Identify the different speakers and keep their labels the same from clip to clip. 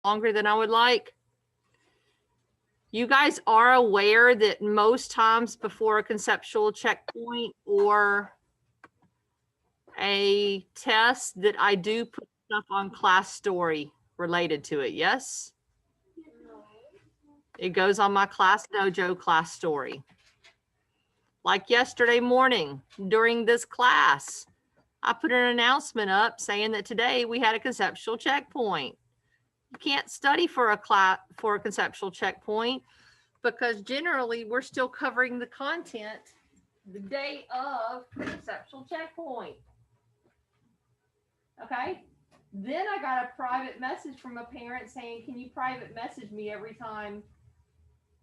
Speaker 1: longer than I would like. You guys are aware that most times before a conceptual checkpoint or a test that I do put stuff on class story related to it, yes? It goes on my Class Dojo class story. Like yesterday morning during this class, I put an announcement up saying that today we had a conceptual checkpoint. You can't study for a conceptual checkpoint because generally we're still covering the content the day of conceptual checkpoint. Okay. Then I got a private message from a parent saying, can you private message me every time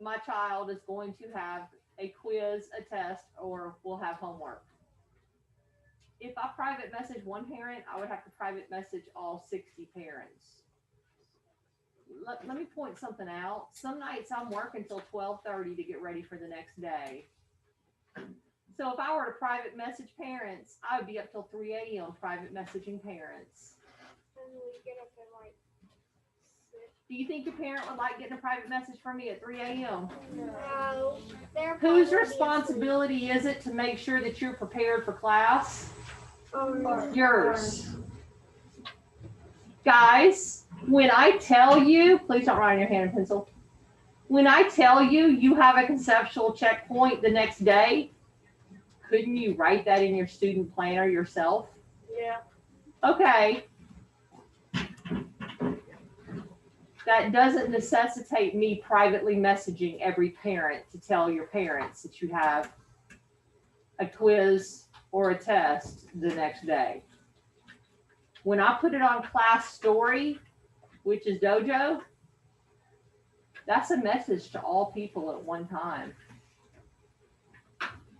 Speaker 1: my child is going to have a quiz, a test, or will have homework? If I private message one parent, I would have to private message all 60 parents. Let me point something out. Some nights I'm working until 12:30 to get ready for the next day. So if I were to private message parents, I would be up till 3 a.m. private messaging parents.
Speaker 2: And we get up at like 6.
Speaker 1: Do you think your parent would like getting a private message from me at 3 a.m.?
Speaker 2: No.
Speaker 1: Whose responsibility is it to make sure that you're prepared for class? Yours. Guys, when I tell you, please don't write on your hand and pencil. When I tell you you have a conceptual checkpoint the next day, couldn't you write that in your student planner yourself?
Speaker 2: Yeah.
Speaker 1: Okay. That doesn't necessitate me privately messaging every parent to tell your parents that you have a quiz or a test the next day. When I put it on class story, which is Dojo, that's a message to all people at one time.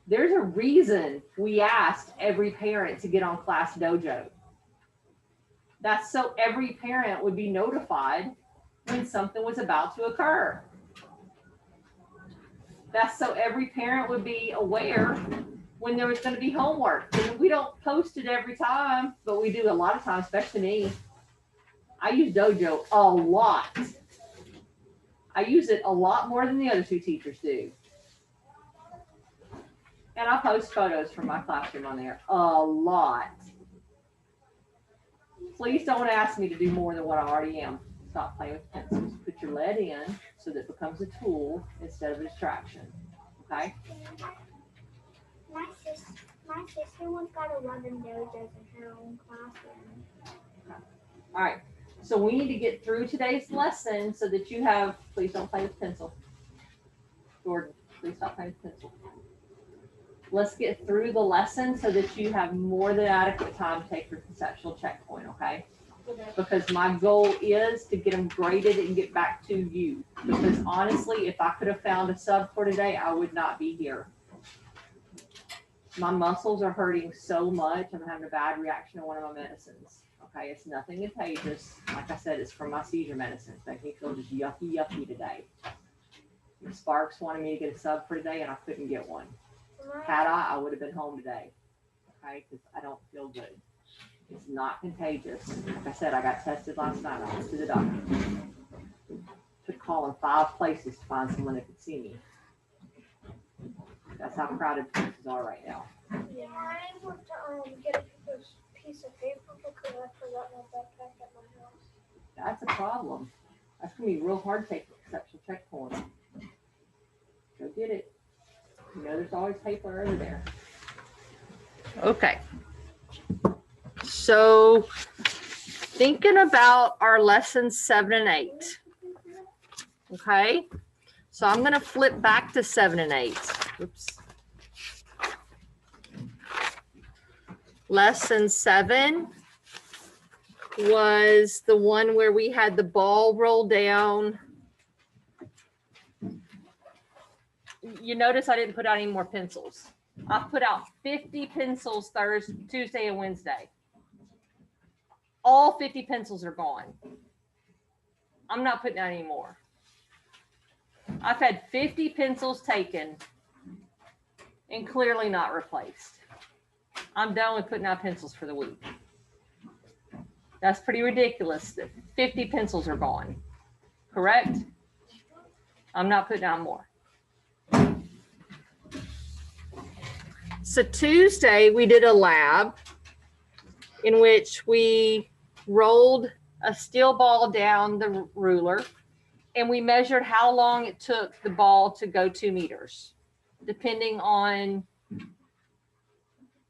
Speaker 1: There's a reason we asked every parent to get on Class Dojo. That's so every parent would be notified when something was about to occur. That's so every parent would be aware when there was going to be homework. And we don't post it every time, but we do a lot of times, especially me. I use Dojo a lot. I use it a lot more than the other two teachers do. And I post photos from my classroom on there a lot. Please don't ask me to do more than what I already am. Stop playing with pencils. Put your lead in so that it becomes a tool instead of a distraction. Okay?
Speaker 2: My sister once got 11 dojos in her own classroom.
Speaker 1: Okay. All right. So we need to get through today's lesson so that you have, please don't play with pencil. Jordan, please stop playing with pencil. Let's get through the lesson so that you have more than adequate time to take your conceptual checkpoint, okay? Because my goal is to get them graded and get back to you. Because honestly, if I could have found a sub for today, I would not be here. My muscles are hurting so much. I'm having a bad reaction to one of my medicines. Okay, it's nothing contagious. Like I said, it's from my seizure medicine. It's making me feel just yucky today. Sparks wanted me to get a sub for today and I couldn't get one. Had I would have been home today. Okay, because I don't feel good. It's not contagious. Like I said, I got tested last night. I went to the doctor. Took calling 5 places to find someone that could see me. That's how crowded places are right now.
Speaker 2: Yeah, I want to get a piece of paper because I forgot my backpack at my house.
Speaker 1: That's a problem. That's going to be real hard to take the conceptual checkpoint. Go get it. You know, there's always paper over there. Okay. So, thinking about our lessons 7 and 8. Okay. So, I'm going to flip back to 7 and 8. Oops. Lesson 7 was the one where we had the ball roll down. You notice I didn't put out any more pencils. I put out 50 pencils Tuesday and Wednesday. All 50 pencils are gone. I'm not putting out any more. I've had 50 pencils taken and clearly not replaced. I'm done with putting out pencils for the week. That's pretty ridiculous that 50 pencils are gone. correct? I'm not putting down more. So Tuesday we did a lab in which we rolled a steel ball down the ruler and we measured how long it took the ball to go 2 meters, depending on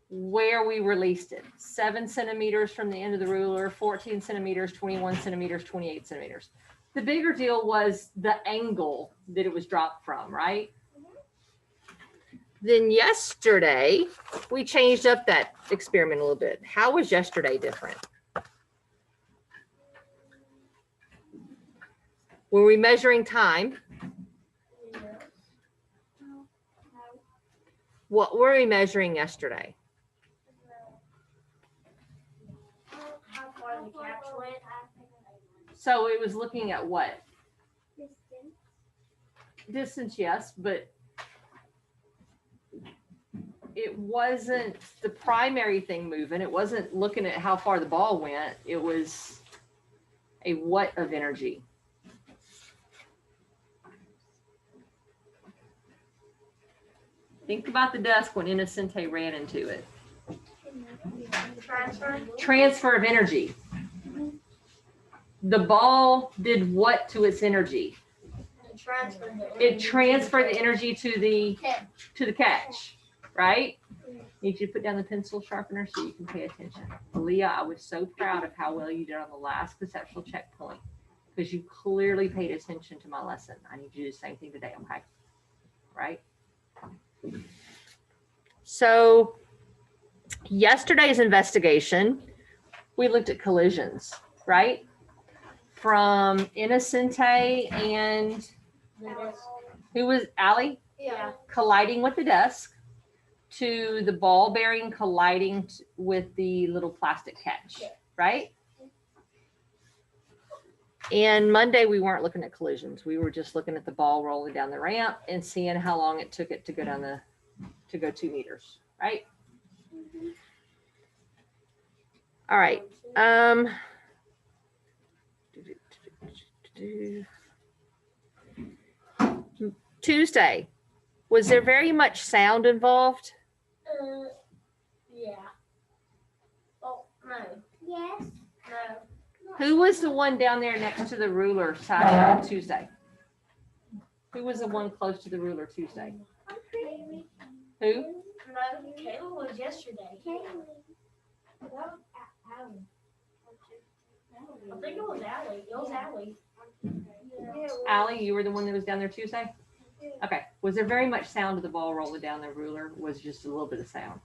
Speaker 1: where we released it. 7 centimeters from the end of the ruler, 14 centimeters, 21 centimeters, 28 centimeters. The bigger deal was the angle that it was dropped from, right? Then yesterday, we changed up that experiment a little bit. How was yesterday different? Were we measuring time? What were we measuring yesterday?
Speaker 2: How far the catch went?
Speaker 1: So it was looking at what?
Speaker 2: Distance.
Speaker 1: Distance, yes, but it wasn't the primary thing moving. It wasn't looking at how far the ball went. It was a what of energy. Think about the desk when Innocente ran into it. Transfer of energy. The ball did what to its energy? It transferred the energy to the catch, right? Need you to put down the pencil sharpener so you can pay attention. Leah, I was so proud of how well you did on the last conceptual checkpoint because you clearly paid attention to my lesson. I need you to do the same thing today, okay? Right? So yesterday's investigation, we looked at collisions, right? From Innocente and who was Allie?
Speaker 2: Yeah.
Speaker 1: Colliding with the desk to the ball bearing colliding with the little plastic catch, right? And Monday we weren't looking at collisions. We were just looking at the ball rolling down the ramp and seeing how long it took it to go down to go 2 meters, right? All right. Tuesday, was there very much sound involved?
Speaker 2: Yeah. Oh, no. Yes. No.
Speaker 1: Who was the one down there next to the ruler side on Tuesday? Who was the one close to the ruler Tuesday? Who?
Speaker 2: No, Kayla was yesterday. I think it was Allie. It was Allie.
Speaker 1: Allie, you were the one that was down there Tuesday? Okay. Was there very much sound of the ball rolling down the ruler? Was just a little bit of sound?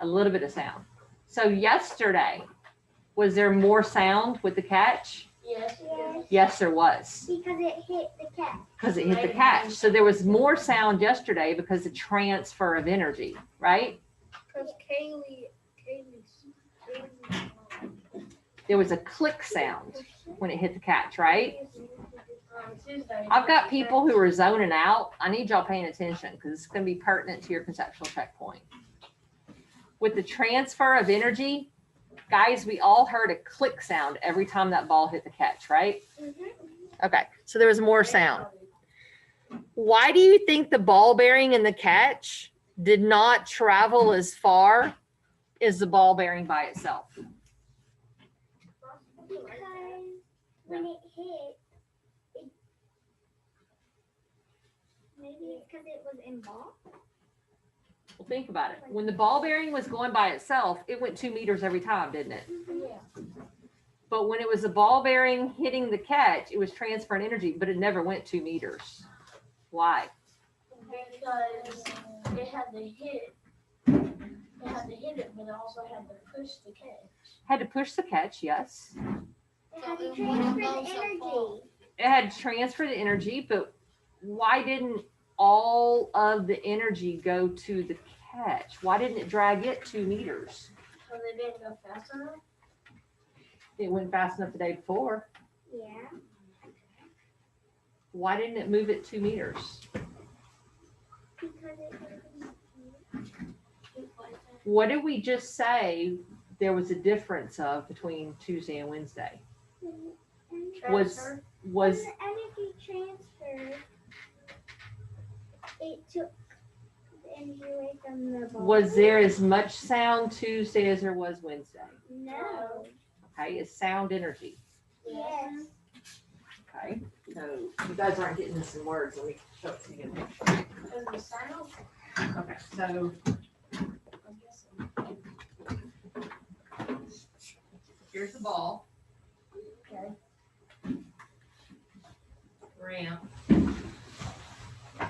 Speaker 1: A little bit of sound. So yesterday, was there more sound with the catch?
Speaker 2: Yes.
Speaker 1: Yes, there was.
Speaker 2: Because it hit the catch.
Speaker 1: Because it hit the catch. So there was more sound yesterday because of transfer of energy, right?
Speaker 2: Because Kaylee.
Speaker 1: There was a click sound when it hit the catch, right? I've got people who are zoning out. I need y'all paying attention because it's going to be pertinent to your conceptual checkpoint. With the transfer of energy, guys, we all heard a click sound every time that ball hit the catch, right? Okay, so there was more sound. Why do you think the ball bearing and the catch did not travel as far as the ball bearing by itself?
Speaker 2: Because when it hit, maybe it's because it was involved.
Speaker 1: Well, think about it. When the ball bearing was going by itself, it went 2 meters every time, didn't it?
Speaker 2: Yeah.
Speaker 1: But when it was the ball bearing hitting the catch, it was transferring energy, but it never went 2 meters. Why?
Speaker 2: Because it had to hit. It had to hit it, but it also had to push the catch.
Speaker 1: Had to push the catch, yes.
Speaker 2: It had to transfer the energy.
Speaker 1: It had to transfer the energy, but why didn't all of the energy go to the catch? Why didn't it drag it 2 meters?
Speaker 2: So they didn't go fast enough?
Speaker 1: It went fast enough the day before.
Speaker 2: Yeah.
Speaker 1: Why didn't it move it 2 meters?
Speaker 2: Because it
Speaker 1: What did we just say there was a difference of between Tuesday and Wednesday? Was
Speaker 2: Transfer.
Speaker 1: was
Speaker 3: When the energy transferred, it took the energy away from the ball.
Speaker 1: was there as much sound Tuesday as there was Wednesday?
Speaker 3: No.
Speaker 1: Okay, it's sound energy.
Speaker 3: Yes.
Speaker 1: Okay, so you guys aren't getting this in words. Let me show it to you.
Speaker 2: Because the sound.
Speaker 1: Okay, so
Speaker 2: I guess.
Speaker 1: here's the ball,
Speaker 2: Okay.
Speaker 1: ramp,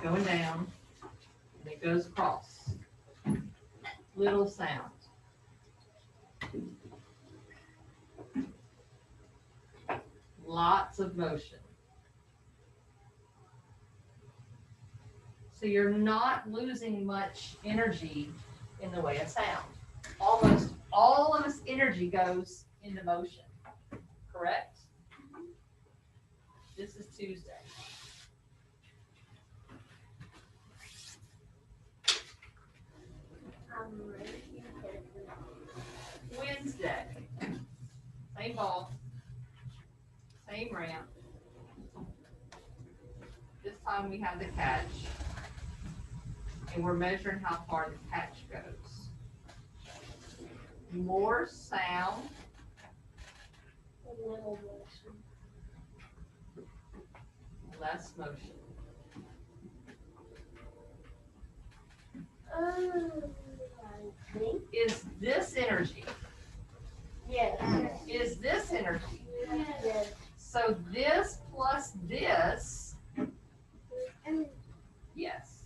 Speaker 1: going down, and it goes across. Little sound. Lots of motion. So you're not losing much energy in the way of sound. Almost all of its energy goes into motion, correct? This is Tuesday.
Speaker 2: I'm ready.
Speaker 1: Wednesday, same ball, same ramp. This time we have the catch, and we're measuring how far the catch goes. More sound,
Speaker 2: A little motion.
Speaker 1: less motion.
Speaker 2: I think.
Speaker 1: Is this energy?
Speaker 2: Yes.
Speaker 1: Is this energy?
Speaker 2: Yes.
Speaker 1: So this plus this,
Speaker 3: And
Speaker 1: yes.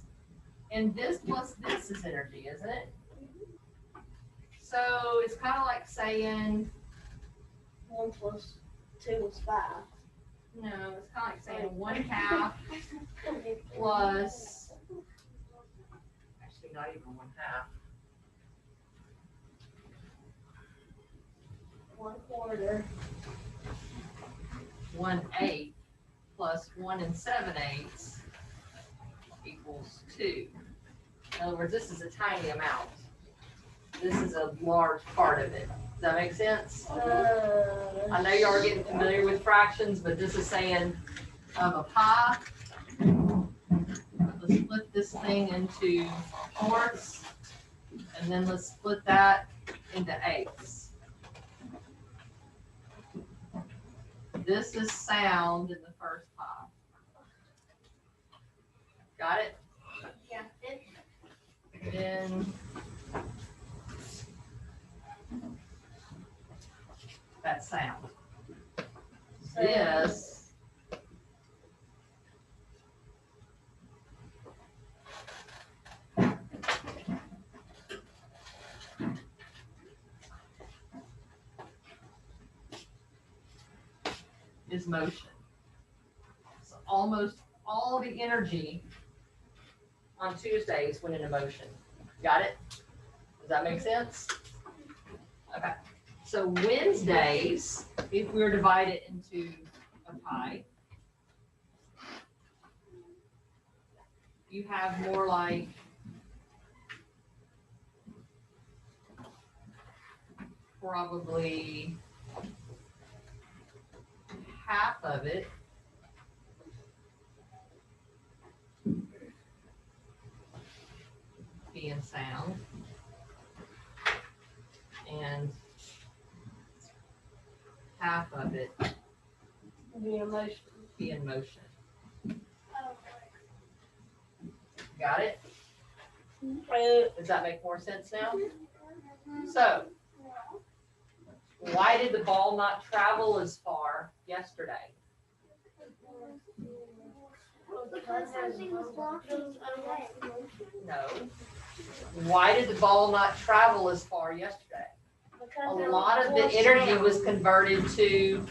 Speaker 1: And this plus this is energy, isn't it? So it's kind of like saying,
Speaker 2: 1 plus 2 is 5.
Speaker 1: no, it's kind of like saying 1/2 plus, actually not even 1/2.
Speaker 2: 1/4.
Speaker 1: 1/8 plus 1 7/8 equals 2. In other words, this is a tiny amount. This is a large part of it. Does that make sense? I know you are getting familiar with fractions, but this is saying of a pie. Let's split this thing into fourths, and then let's split that into eighths. This is sound in the first pie. Got it?
Speaker 2: Yeah.
Speaker 1: Then that's sound. This is motion. So almost all the energy on Tuesdays went into motion. Got it? Does that make sense? Okay. So Wednesdays, if we were divided into a pie, you have more like probably half of it being sound and half of it
Speaker 2: The emotion.
Speaker 1: being motion. Got it? Does that make more sense now? So, why did the ball not travel as far yesterday?
Speaker 3: because something was blocking its way.
Speaker 1: No. Why did the ball not travel as far yesterday? A lot of the energy was converted to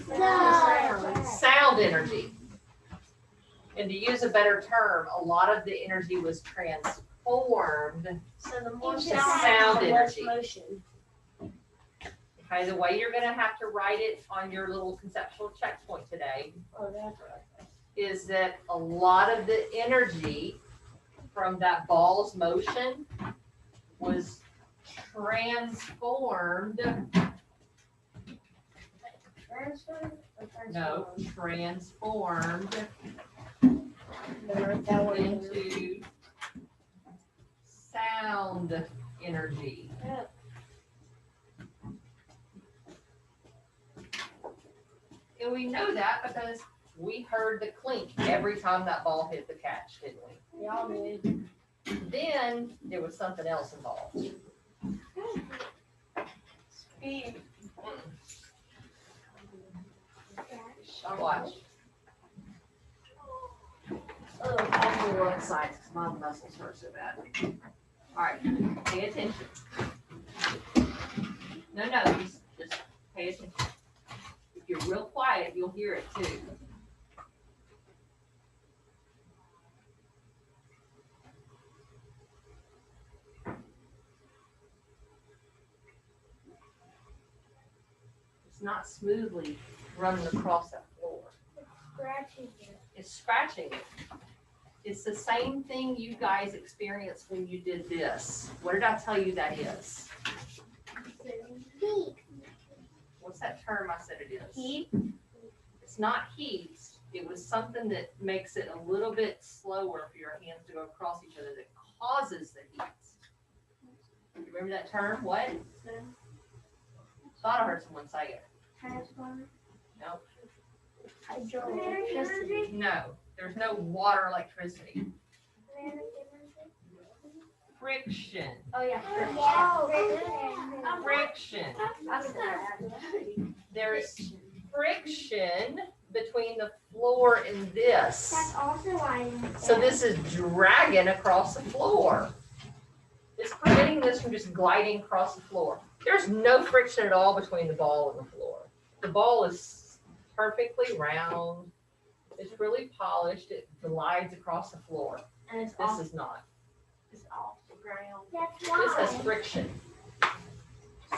Speaker 1: sound energy. And to use a better term, a lot of the energy was transformed.
Speaker 2: So the more
Speaker 3: Into
Speaker 2: sound, the less
Speaker 1: energy.
Speaker 2: motion.
Speaker 1: Okay, the way you're gonna have to write it on your little conceptual checkpoint today
Speaker 2: Oh, that's right.
Speaker 1: is that a lot of the energy from that ball's motion was transformed
Speaker 2: Transferred or
Speaker 1: No,
Speaker 2: transformed?
Speaker 1: transformed
Speaker 2: Never wrote that one down.
Speaker 1: into sound energy.
Speaker 2: Yeah.
Speaker 1: And we know that because we heard the clink every time that ball hit the catch, didn't we?
Speaker 2: Y'all did.
Speaker 1: Then there was something else involved.
Speaker 2: Speed.
Speaker 1: Watch.
Speaker 2: Oh,
Speaker 1: I'll go one side because my muscles hurt so bad. All right, pay attention. No, just pay attention. If you're real quiet, you'll hear it too. It's not smoothly running across that floor.
Speaker 2: scratching it.
Speaker 1: It's scratching it. It's the same thing you guys experienced when you did this. What did I tell you that is?
Speaker 3: Heat.
Speaker 1: What's that term I said it is?
Speaker 2: Heat.
Speaker 1: It's not heat. It was something that makes it a little bit slower for your hands to go across each other that causes the heat. You remember that term? What? Thought I heard someone say it.
Speaker 3: Transformer.
Speaker 1: No.
Speaker 2: Hydroelectricity.
Speaker 1: No. There's no water electricity. Friction.
Speaker 2: Oh yeah.
Speaker 1: Friction.
Speaker 2: I said that.
Speaker 1: There's friction between the floor and this.
Speaker 3: That's also why.
Speaker 1: So this is dragging across the floor. It's preventing this from just gliding across the floor. There's no friction at all between the ball and the floor. The ball is perfectly round. It's really polished. It glides across the floor.
Speaker 2: And it's
Speaker 1: This
Speaker 2: off.
Speaker 1: is not.
Speaker 2: It's off the ground.
Speaker 3: That's
Speaker 1: This has
Speaker 3: why.
Speaker 1: friction.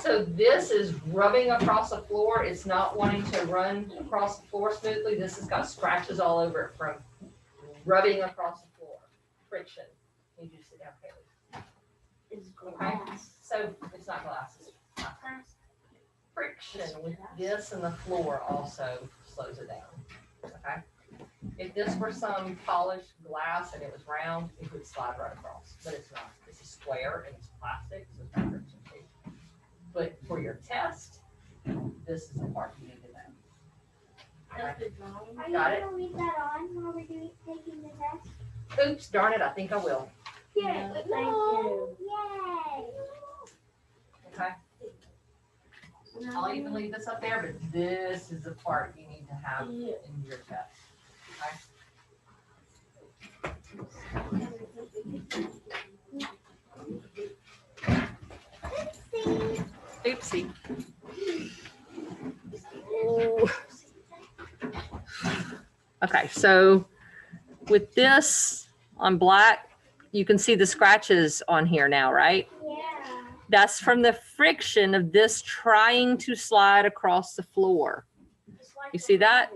Speaker 1: So this is rubbing across the floor. It's not wanting to run across the floor smoothly. This has got scratches all over it from rubbing across the floor. Friction. You need to sit down, Kaylee.
Speaker 2: It's
Speaker 1: Okay.
Speaker 2: glass.
Speaker 1: So it's not glass. It's not glass. Friction with this and the floor also slows it down. Okay. If this were some polished glass and it was round, it would slide right across, but it's not. This is square and it's plastic, so it's not friction free. But for your test, this is the part you need to know.
Speaker 2: That's the drawing.
Speaker 3: Are you
Speaker 1: Got it?
Speaker 3: gonna leave that on while we're taking the test?
Speaker 1: Oops, darn it, I think I will.
Speaker 2: Yeah, thank you.
Speaker 3: Yay.
Speaker 1: Okay. I'll even leave this up there, but this is the part you need to have in your test.
Speaker 3: Oopsie.
Speaker 1: Oopsie. Ooh. Okay, so with this on black, you can see the scratches on here now, right?
Speaker 3: Yeah.
Speaker 1: That's from the friction of this trying to slide across the floor.
Speaker 2: It's like
Speaker 1: You see that?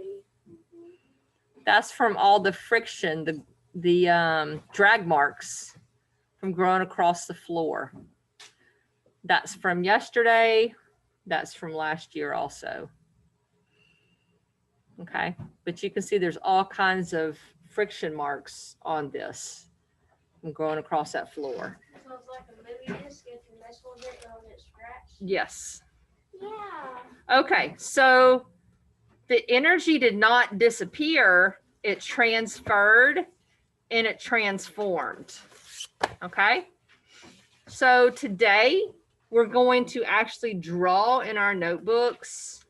Speaker 1: That's from all the friction, the drag marks from going across the floor. That's from yesterday. That's from last year also. Okay, but you can see there's all kinds of friction marks on this from going across that floor.
Speaker 2: So it's like a movie disc. If you mess with it, it'll get scratched.
Speaker 1: Yes.
Speaker 3: Yeah.
Speaker 1: Okay, so the energy did not disappear, it transferred and it transformed. Okay, so today we're going to actually draw in our notebooks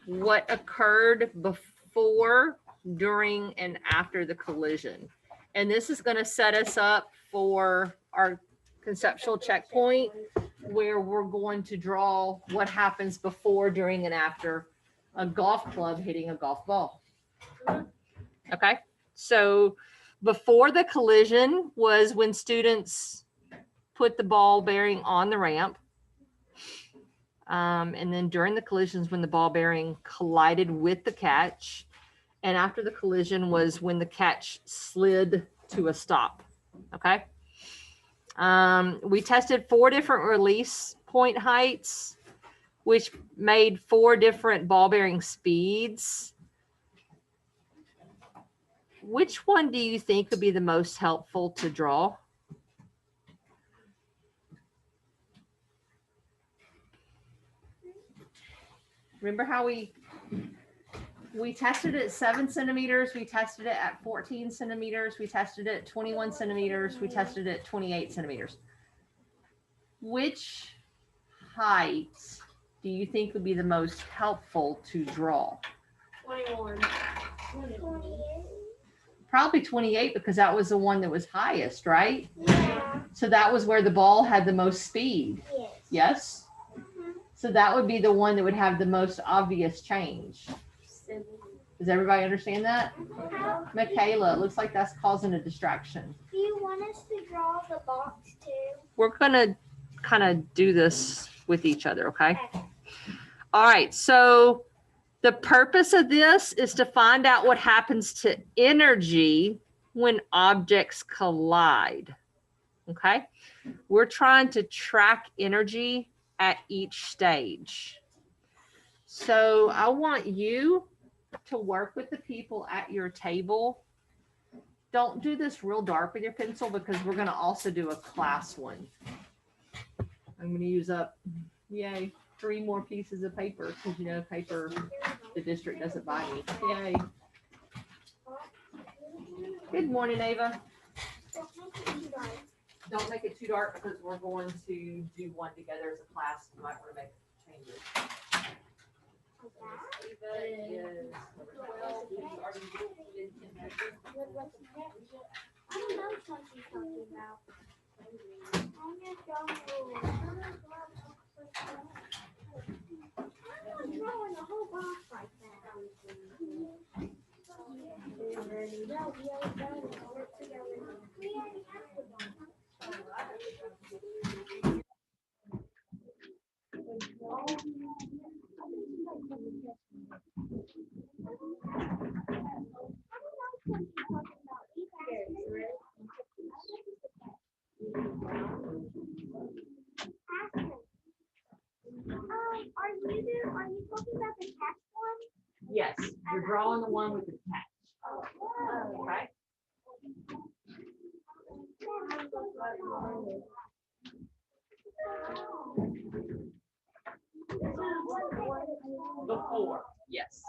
Speaker 1: what occurred before, during, and after the collision. And this is going to set us up for our conceptual checkpoint, where we're going to draw what happens before, during, and after a golf club hitting a golf ball. Okay, so before the collision was when students put the ball bearing on the ramp. And then during the collisions when the ball bearing collided with the catch. And after the collision was when the catch slid to a stop. Okay. We tested 4 different release point heights, which made 4 different ball bearing speeds. Which one do you think would be the most helpful to draw? Remember how we tested it at 7 centimeters, we tested it at 14 centimeters, we tested it at 21 centimeters, we tested it at 28 centimeters. Which height do you think would be the most helpful to draw?
Speaker 2: 21.
Speaker 3: 28.
Speaker 1: Probably 28 because that was the one that was highest, right?
Speaker 3: Yeah.
Speaker 1: So that was where the ball had the most speed.
Speaker 3: Yes.
Speaker 1: Yes? So that would be the one that would have the most obvious change.
Speaker 2: 7.
Speaker 1: Does everybody understand that?
Speaker 3: How,
Speaker 1: Michaela, it looks like that's causing a distraction.
Speaker 3: do you want us to draw the box too?
Speaker 1: We're going to kind of do this with each other, okay?
Speaker 3: Okay.
Speaker 1: All right, so the purpose of this is to find out what happens to energy when objects collide, okay? We're trying to track energy at each stage. So I want you to work with the people at your table. Don't do this real dark with your pencil because we're going to also do a class one. I'm going to use up, yay, 3 more pieces of paper because, you know, paper the district doesn't buy me. Yay. Good morning, Ava. Don't make it too dark because we're going to do one together as a class. You might want to make changes. Ava is 12. You already did 10 pictures.
Speaker 3: I don't know what she's talking about. I'm just drawing I'm not drawing a whole box like that. We already have one. Are you talking about the text one?
Speaker 1: Yes, you're drawing the one with the text. Okay. Before, yes.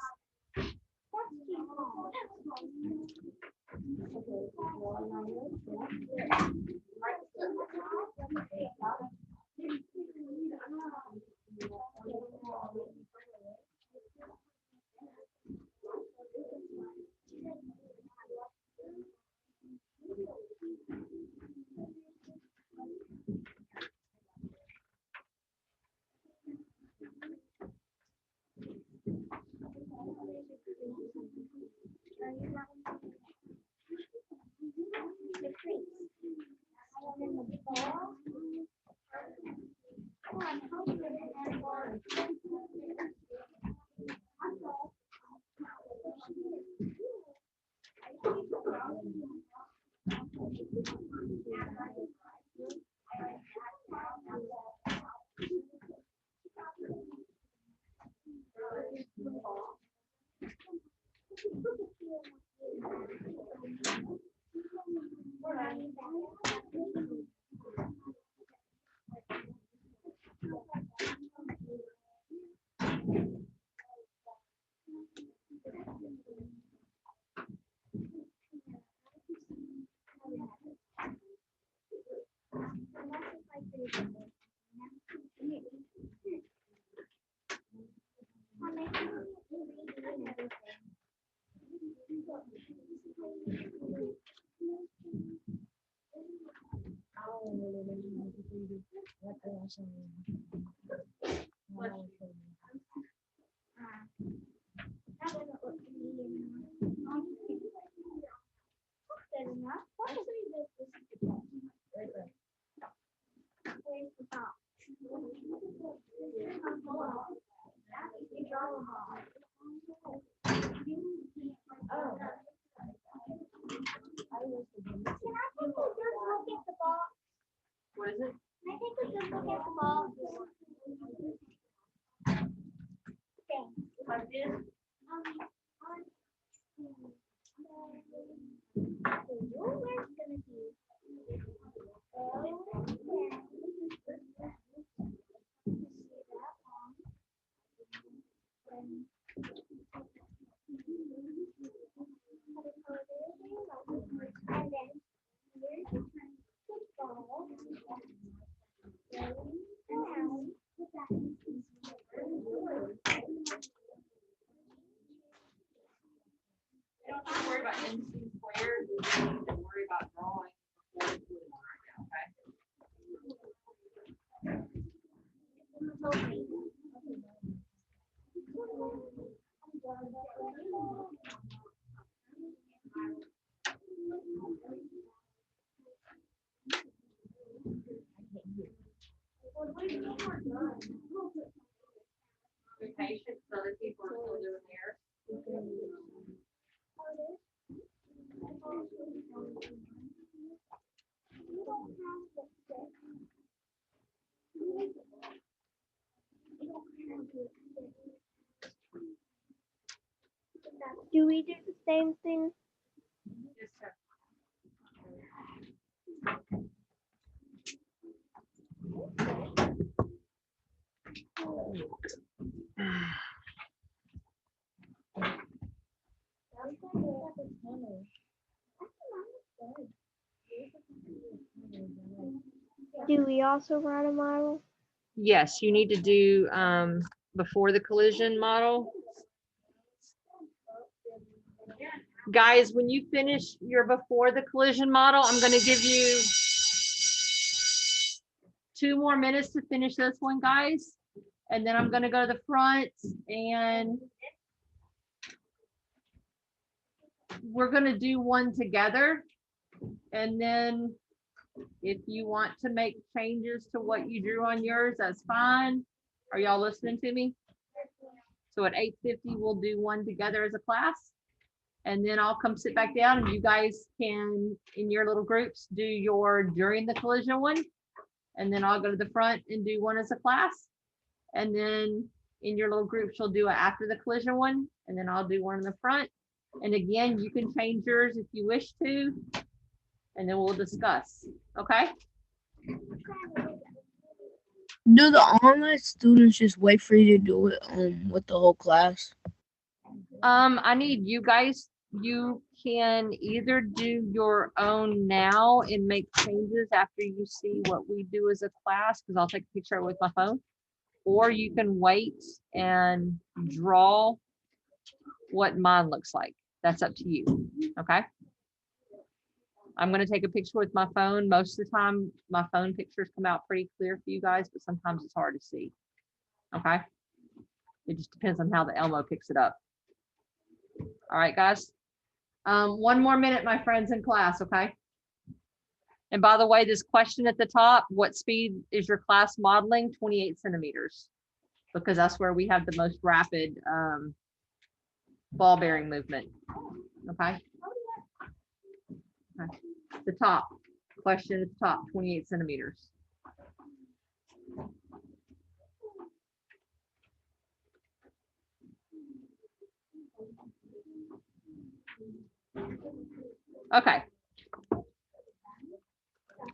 Speaker 2: this?
Speaker 3: And then here's the ball. Around.
Speaker 1: You don't have to worry about MC squared. You just need to worry about drawing before you do it right now, okay? Be patient, so other people are still doing theirs.
Speaker 3: Do we do the same thing?
Speaker 1: Just have
Speaker 3: Do we also write a model?
Speaker 1: Yes, you need to do before the collision model. Guys, when you finish your before the collision model, I'm going to give you 2 more minutes to finish this one, guys. And then I'm going to go to the front and we're going to do one together. And then if you want to make changes to what you drew on yours, that's fine. Are y'all listening to me? So at 8:50, we'll do one together as a class. And then I'll come sit back down and you guys can, in your little groups, do your during the collision one. And then I'll go to the front and do one as a class. And then in your little groups, you'll do it after the collision one. And then I'll do one in the front. And again, you can change yours if you wish to. And then we'll discuss, okay?
Speaker 4: Do the online students just wait for you to do it with the whole class?
Speaker 1: I need you guys, you can either do your own now and make changes after you see what we do as a class, because I'll take a picture with my phone, or you can wait and draw what mine looks like. That's up to you, okay? I'm going to take a picture with my phone. Most of the time, my phone pictures come out pretty clear for you guys, but sometimes it's hard to see, okay? It just depends on how the Elmo picks it up. All right, guys. 1 more minute, my friends in class, okay? And by the way, this question at the top, what speed is your class modeling? 28 centimeters, because that's where we have the most rapid ball bearing movement, okay? Okay. The top, question at the top, 28 centimeters. Okay.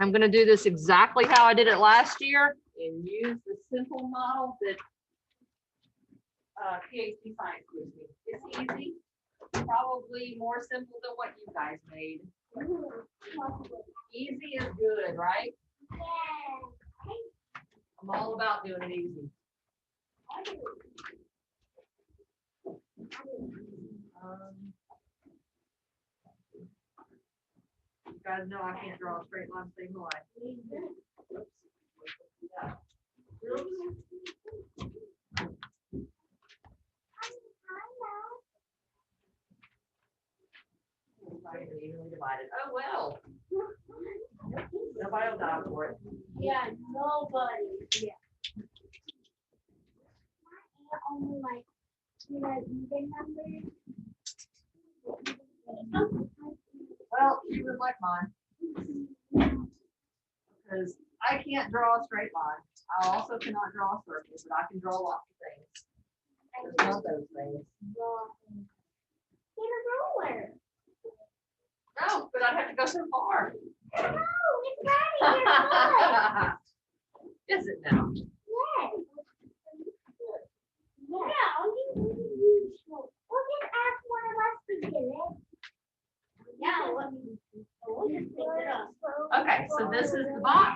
Speaker 1: I'm going to do this exactly how I did it last year and use the simple model that PhD Science gives me. It's easy, probably more simple than what you guys made. Easy is good, right? I'm all about doing it easy. You guys know I can't draw a straight line same way. Oops. Yeah. Evenly divided. Oh well. Nobody will die for it.
Speaker 2: Yeah, nobody. Yeah.
Speaker 3: Only like, even numbers.
Speaker 1: Well, you would like mine. Because I can't draw a straight line. I also cannot draw a circle, but I can draw lots of things. There's not those things.
Speaker 3: Get a roller.
Speaker 1: No, but I'd have to go so far.
Speaker 3: No, it's ready. You're good.
Speaker 1: Is it now?
Speaker 3: Yes. Yeah, all you need to use. We'll just ask one of us to get it. Yeah, we'll just pick it up.
Speaker 1: Okay, so this is the box.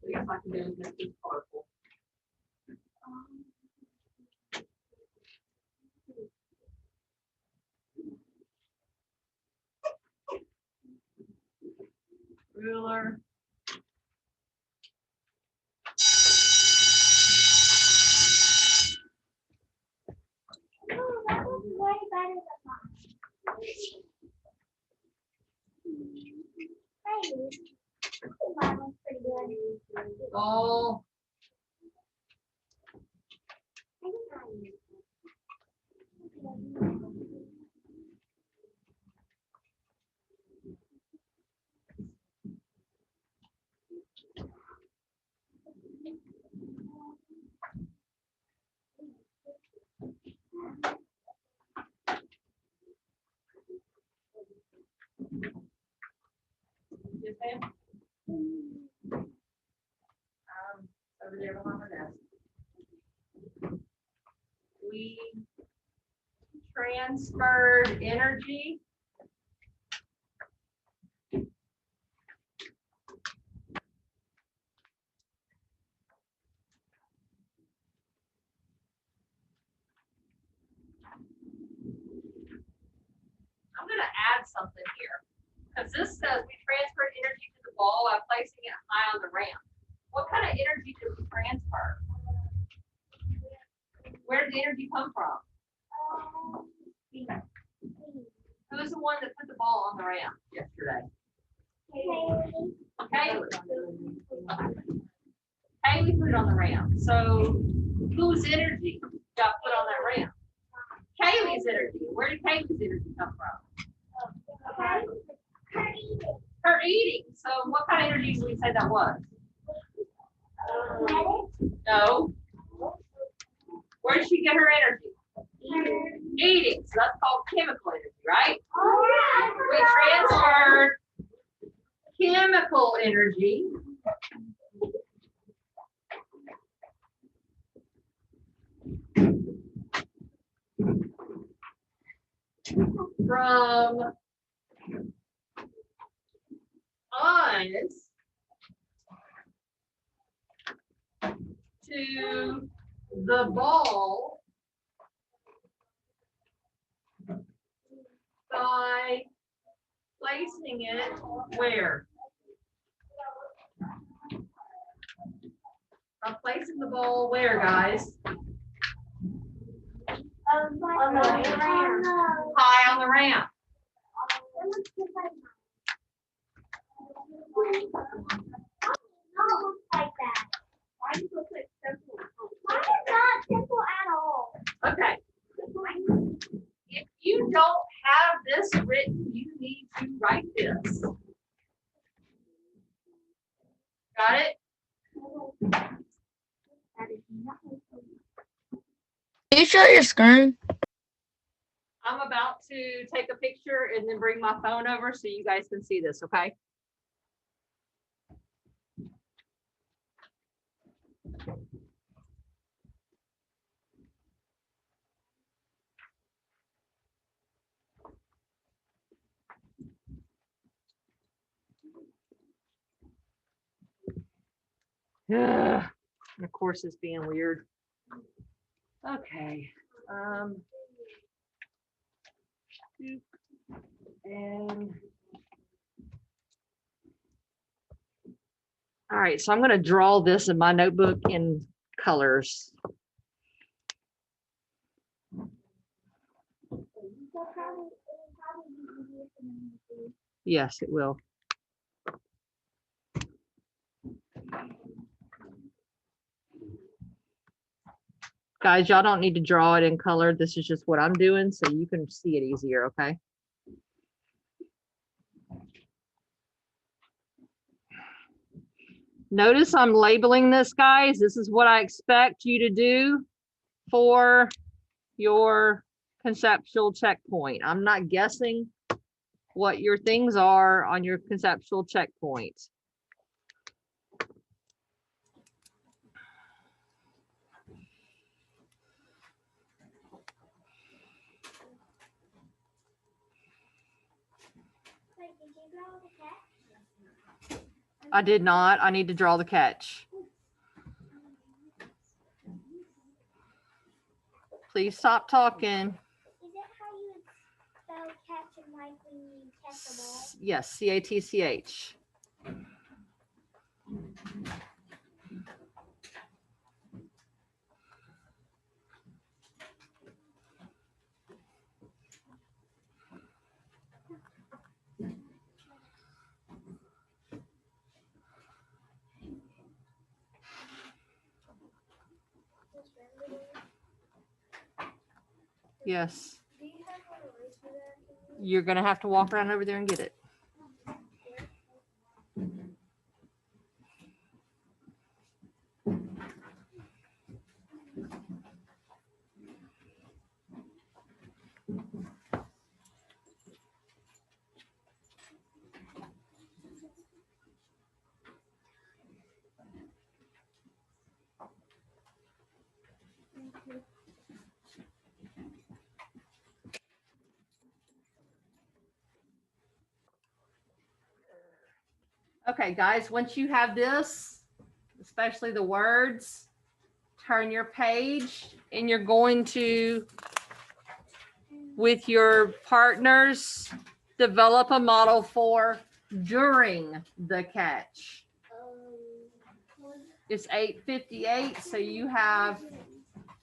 Speaker 1: I guess I can do this is colorful. Ruler.
Speaker 3: Oh, that was way better than mine. Hey, I think mine was pretty good.
Speaker 1: Ball.
Speaker 3: I think mine.
Speaker 1: Yes, ma'am. Over there behind her desk. We transferred energy. I'm going to add something here because this says we transferred energy to the ball by placing it high on the ramp. What kind of energy did we transfer? Where did the energy come from? Who's the one that put the ball on the ramp yesterday? Haley. Haley put it on the ramp. So whose energy got put on that ramp? Kaylee's energy. Where did Kaylee's energy come from? Her eating. So what kind of energy did we say that was? No. Where did she get her energy? Eating. So that's called chemical energy, right? We transferred chemical energy from us to the ball by placing it where? I'm placing the ball where, guys? High on the ramp.
Speaker 3: Like that. Why do you put simple? Mine is not simple at all.
Speaker 1: Okay. If you don't have this written, you need to write this. Got it?
Speaker 4: Can you show your screen?
Speaker 1: I'm about to take a picture and then bring my phone over so you guys can see this, okay? Ugh, of course it's being weird. Okay. And all right, so I'm going to draw this in my notebook in colors. Yes, it will. Guys, y'all don't need to draw it in color. This is just what I'm doing so you can see it easier, okay? Notice I'm labeling this, guys. This is what I expect you to do for your conceptual checkpoint. I'm not guessing what your things are on your conceptual checkpoint.
Speaker 3: Wait, did you draw the cat?
Speaker 1: I did not. I need to draw the catch. Please stop talking.
Speaker 3: Is it how you would spell catch and like when you catch a ball?
Speaker 1: Yes, C-A-T-C-H. Yes.
Speaker 3: Do you have a erase for that?
Speaker 1: You're going to have to walk around over there and get it. Okay, guys, once you have this, especially the words, turn your page and you're going to, with your partners, develop a model for during the catch. It's 8:58, so you have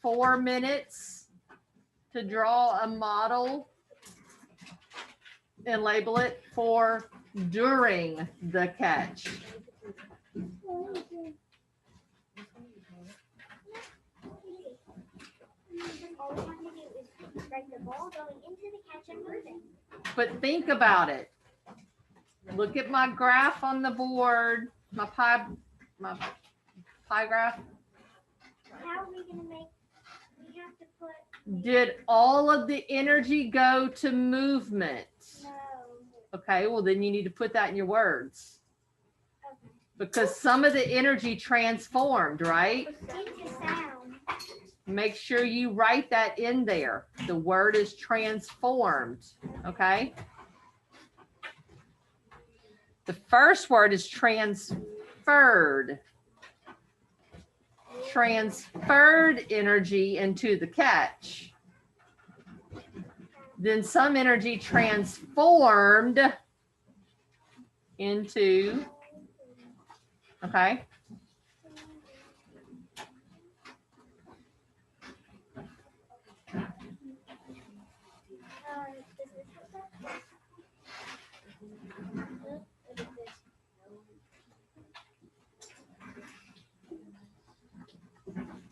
Speaker 1: 4 minutes to draw a model and label it for during the catch.
Speaker 3: All we want to do is write the ball going into the catch and moving.
Speaker 1: But think about it. Look at my graph on the board, my pie graph.
Speaker 3: How are we gonna make? We have to put.
Speaker 1: Did all of the energy go to movement?
Speaker 3: No.
Speaker 1: Okay, well then you need to put that in your words.
Speaker 3: Okay.
Speaker 1: Because some of the energy transformed, right?
Speaker 3: Into sound.
Speaker 1: Make sure you write that in there. The word is transformed, okay? The first word is transferred. Transferred energy into the catch. Then some energy transformed into, okay?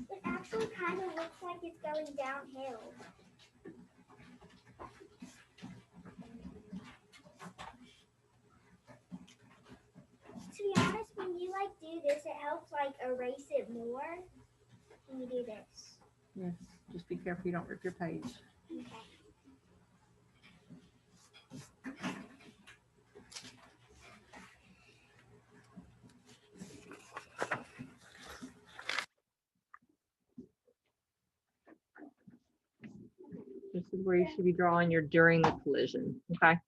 Speaker 3: It actually kind of looks like it's going downhill. To be honest, when you like do this, it helps like erase it more when you do this.
Speaker 1: Yes, just be careful you don't rip your page.
Speaker 3: Okay.
Speaker 1: This is where you should be drawing your during the collision, okay?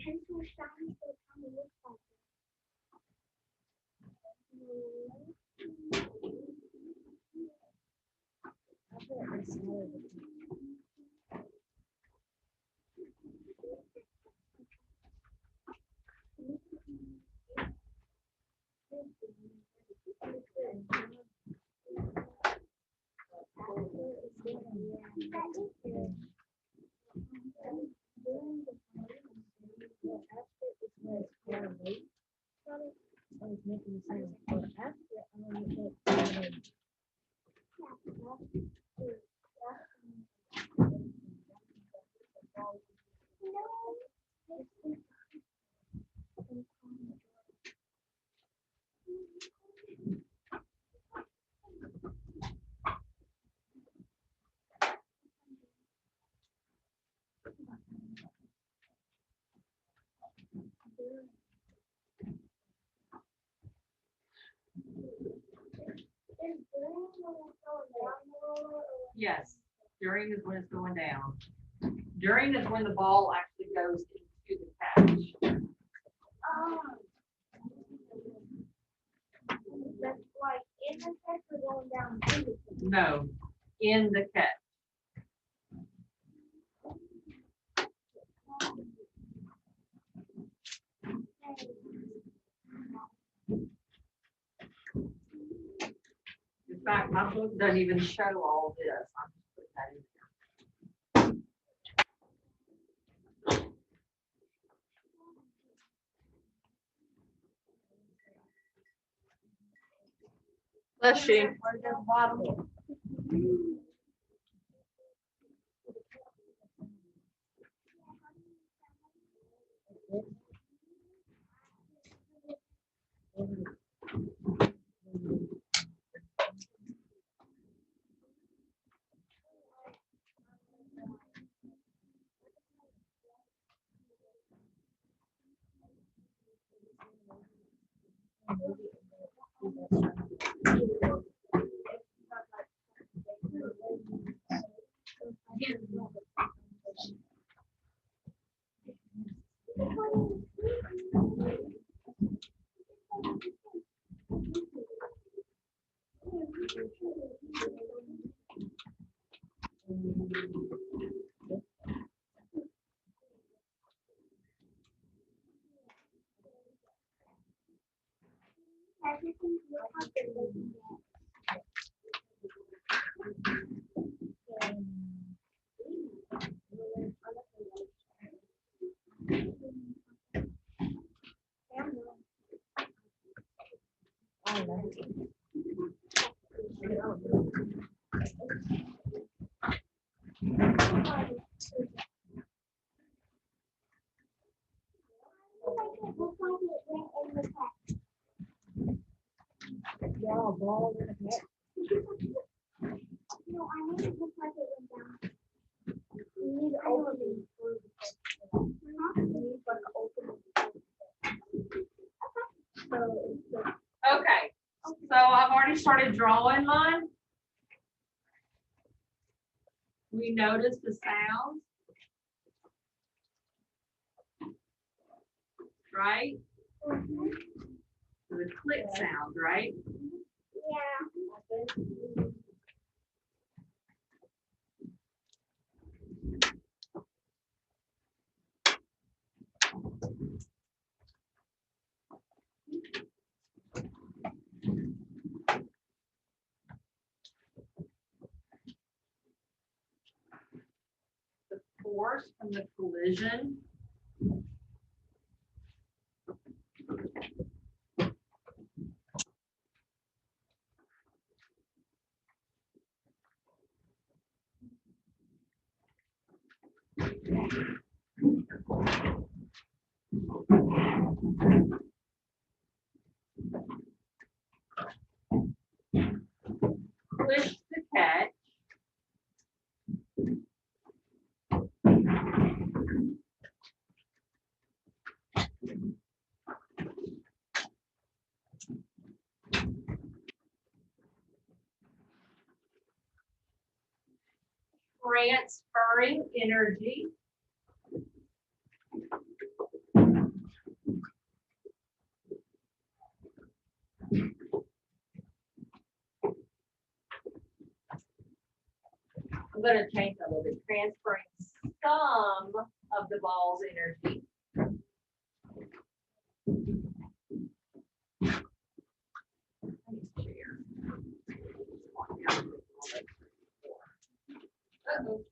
Speaker 3: Pencil shine so it kind of looks like
Speaker 1: Yes, during is when it's going down. During is when the ball actually goes into the catch.
Speaker 3: That's like in the catch or going down.
Speaker 1: No, in the catch. In fact, my book doesn't even show all this. I'm just putting that in there. Bless you.
Speaker 3: No, I made it look like it went down. You need to open it.
Speaker 1: Okay, so I've already started drawing mine. We notice the sounds. Right? The click sound, right?
Speaker 3: Yeah.
Speaker 1: The force from the collision. Push the catch. Transferring energy. I'm going to change that a little bit. Transferring some of the ball's energy. Uh-oh.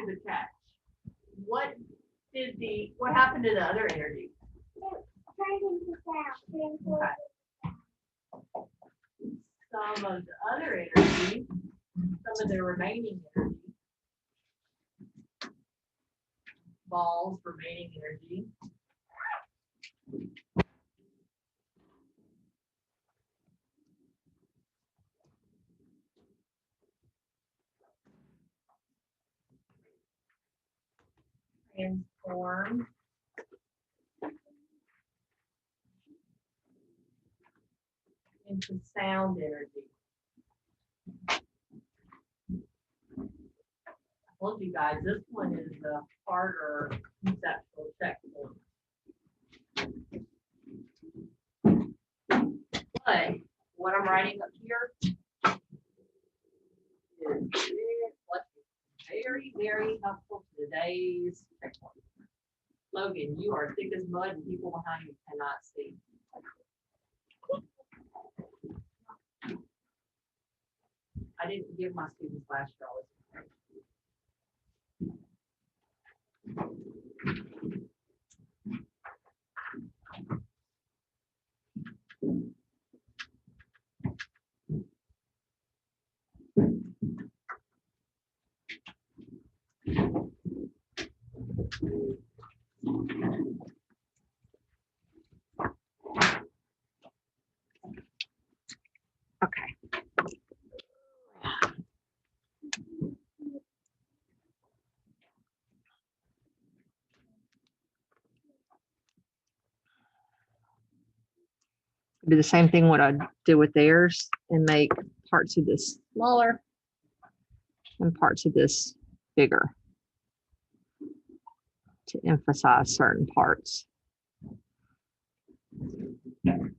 Speaker 1: the catch. What happened to the other energy?
Speaker 3: Turned into sound.
Speaker 1: Okay. Some of the other energy, some of the remaining energy, balls, remaining energy. Transform into sound energy. I told you guys, this one is the harder conceptual checkpoint. But what I'm writing up here is very, very helpful to today's checkpoint. Logan, you are thick as mud and people behind you cannot see. I didn't give my students flash drawings. Okay. Do the same thing what I did with theirs and make parts of this smaller and parts of this bigger to emphasize certain parts.
Speaker 2: The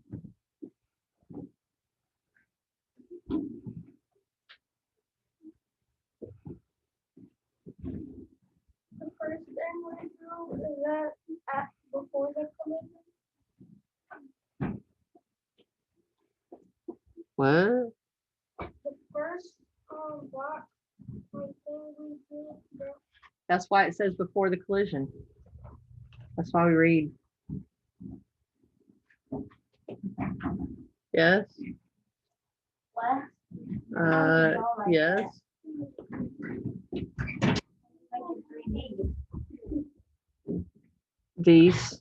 Speaker 2: first thing we do is that before the collision.
Speaker 1: What?
Speaker 2: The first block thing we did.
Speaker 1: That's why it says before the collision. That's why we read. Yes.
Speaker 2: Last.
Speaker 1: Yes. These.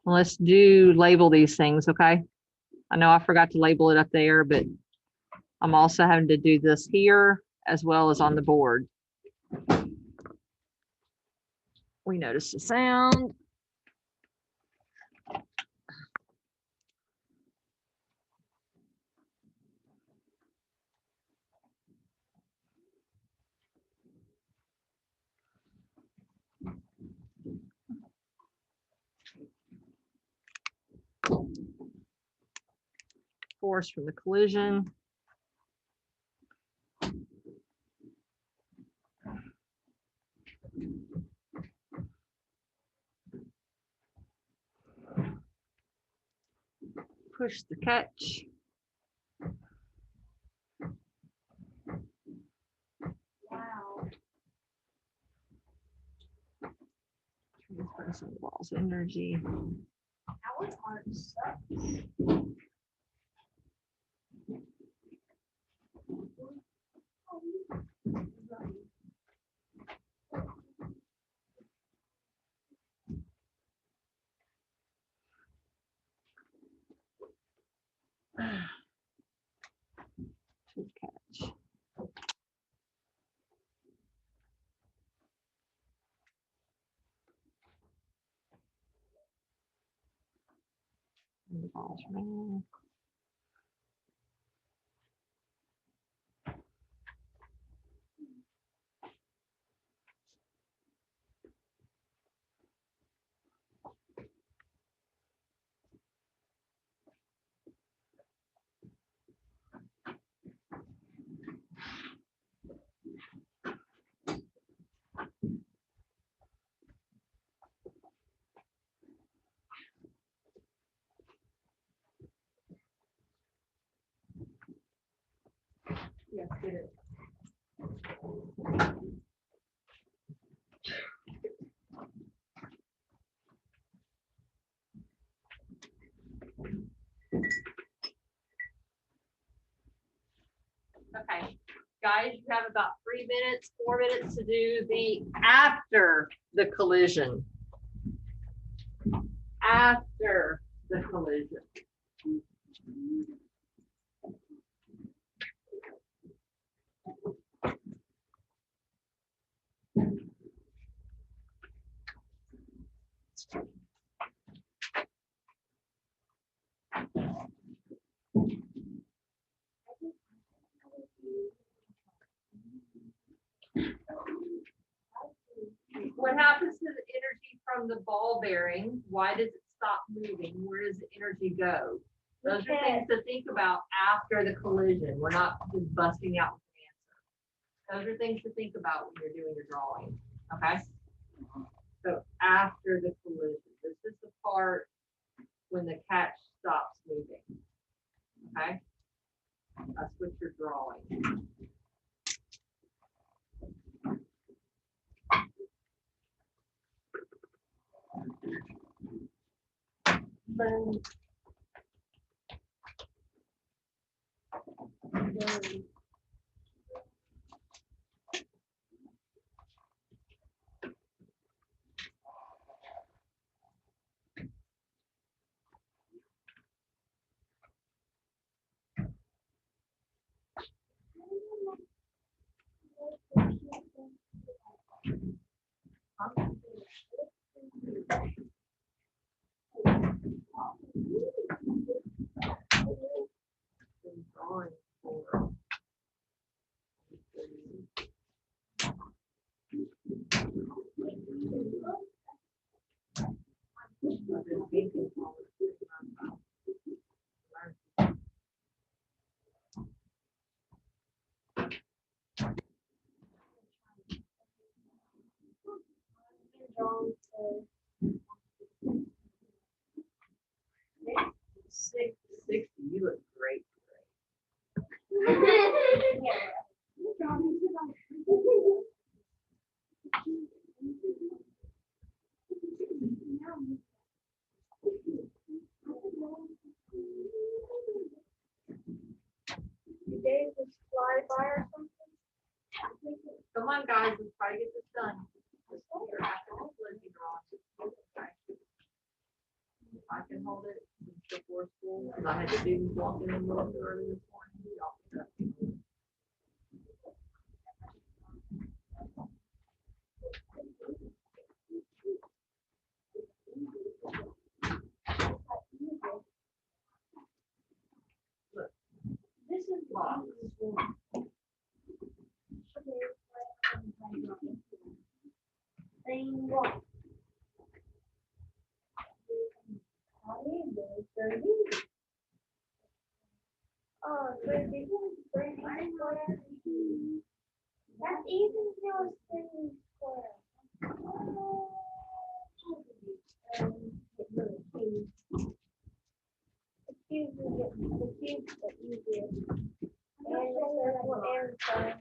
Speaker 1: Let's label these things, okay? I know I forgot to label it up there, but I'm also having to do this here as well as on the board. We notice the sound. Force from the collision. Push the catch.
Speaker 2: Wow.
Speaker 1: Transfer some balls of energy.
Speaker 2: Our art sucks.
Speaker 1: To catch. And the balls roll. Yes, get it. Okay, guys, you have about 3 minutes, 4 minutes to do the after the collision. After the collision. What happens to the energy from the ball bearing? Why does it stop moving? Where does the energy go? Those are things to think about after the collision. We're not just busting out with an answer. Those are things to think about when you're doing your drawing. Okay? So after the collision, this is the part when the catch stops moving. Okay? That's what you're drawing. Boom. Boom. Drawing for six, 60. You look great.
Speaker 2: Days just fly by or something.
Speaker 1: Come on, guys, let's try to get this done. You're after the collision drawing. Okay. I can hold it before school, because I had students walking in the door early this morning. Y'all can do that.
Speaker 2: This is
Speaker 1: Box.
Speaker 2: Thing what? Oh, that's even still spinning square. The cubes are easier. And the circle and side.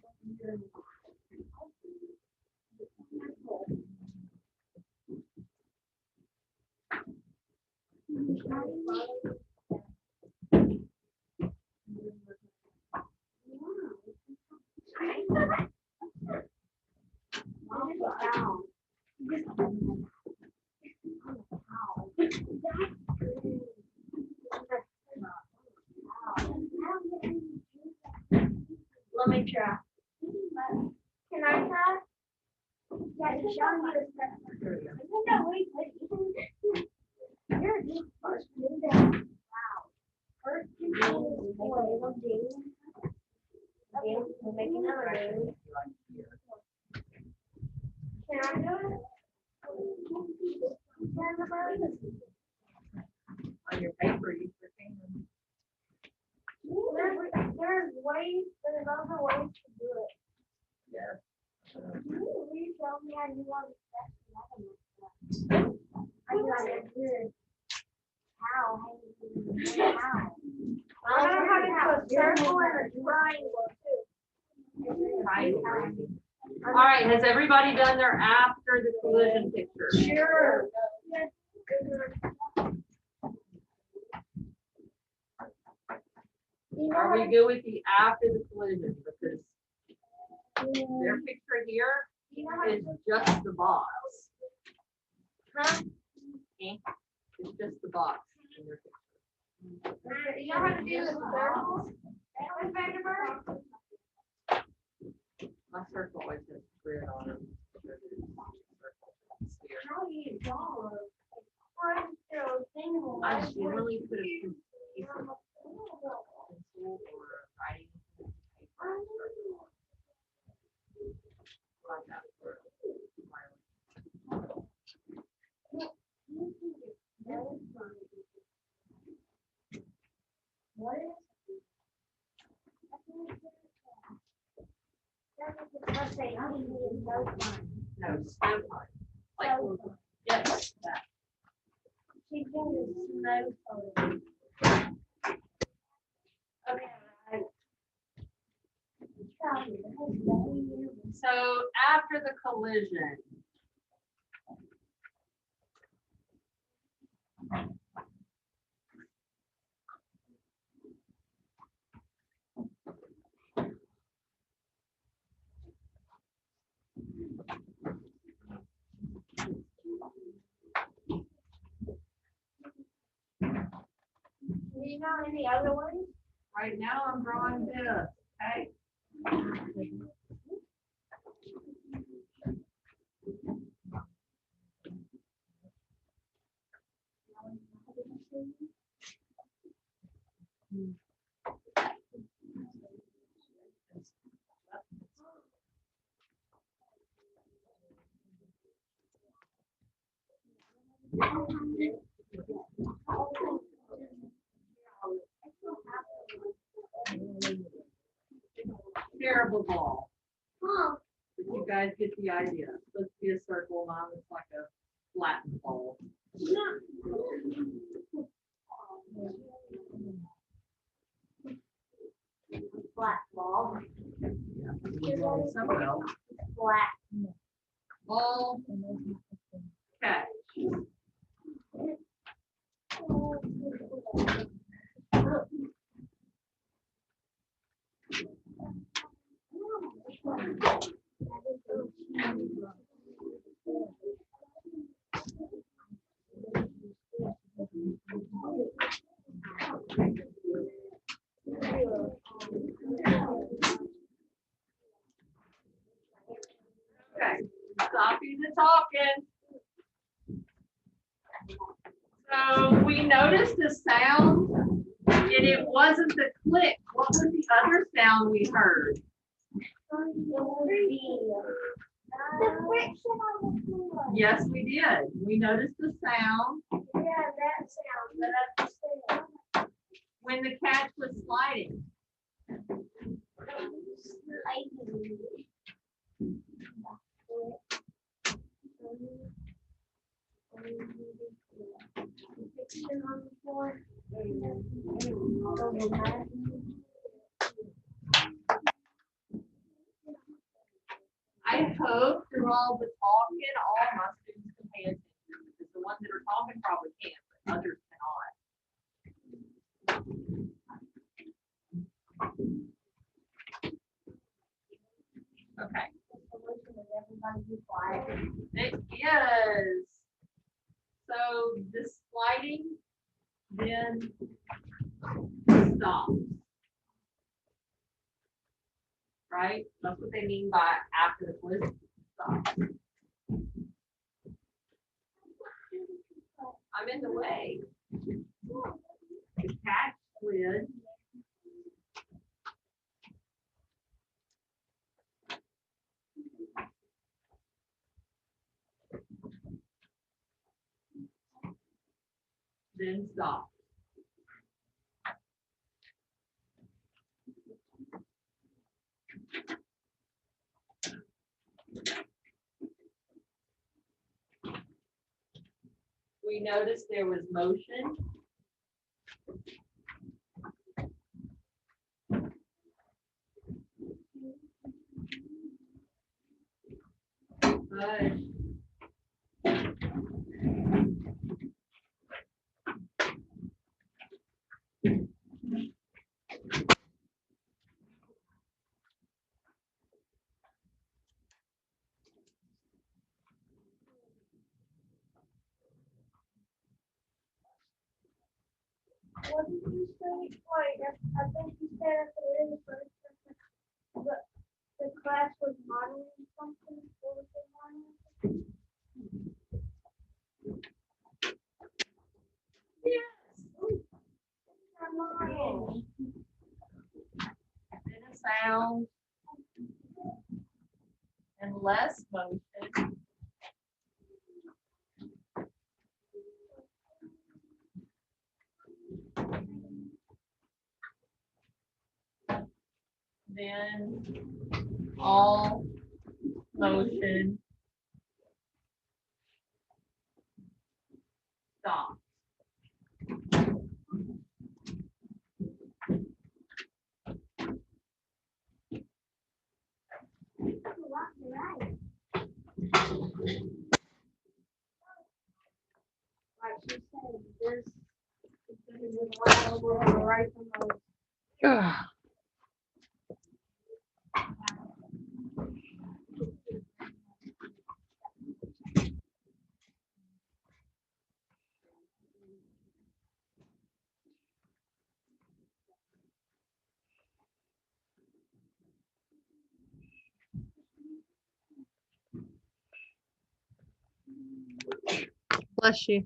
Speaker 2: Let me try. Can I try? Yeah, just show me the step. No, wait. You're a good person. Wow. First, you do one day. Okay, we'll make another day. Can I do it?
Speaker 1: On your paper, you put them.
Speaker 2: There's ways, there's other ways to do it.
Speaker 1: Yes.
Speaker 2: Can you please tell me how you want to I got it good. How? How? I know how to do a circle and a triangle too.
Speaker 1: All right, has everybody done their after the collision picture?
Speaker 3: Sure.
Speaker 1: Are we good with the after the collision? Because their picture here is just the box.
Speaker 3: Huh?
Speaker 1: Okay? It's just the box in their picture.
Speaker 3: You know how to do the circles?
Speaker 1: My circle always has grid on it. I generally put a piece of pencil or writing paper like that for
Speaker 3: What is? Let's say, I mean,
Speaker 1: no snow time. Like, yes, that.
Speaker 3: she's doing the snow photo. Okay.
Speaker 1: So after the collision,
Speaker 3: Do you know any other ones?
Speaker 1: right now I'm drawing this, okay? Terrible ball.
Speaker 3: Huh?
Speaker 1: But you guys get the idea. It's supposed to be a circle, mine looks like a flattened ball.
Speaker 3: Black ball.
Speaker 1: Somewhere else.
Speaker 3: Black.
Speaker 1: Ball. Catch. Okay, copy the talking. So we noticed the sound, and it wasn't the click. What was the other sound we heard?
Speaker 3: The friction on the floor.
Speaker 1: Yes, we did. We noticed the sound
Speaker 3: Yeah, that sound, but I just
Speaker 1: when the catch was sliding.
Speaker 3: Friction on the floor.
Speaker 1: I hope through all the talking, all my students can pay attention, because the ones that are talking probably can, but others cannot. Okay. It is. So the sliding then stops. Right? That's what they mean by after the collision stops. I'm in the way. The catch slid. Then stop. We noticed there was motion. Good.
Speaker 3: What did you say? Wait, I think you said at the very first sentence that the class was modeling something. What was it modeling?
Speaker 1: Yes.
Speaker 3: I'm lying.
Speaker 1: And a sound and less motion. Then all motion stop.
Speaker 3: Right. Like she said, this is going to be the way we're going to write the most.
Speaker 4: Bless you.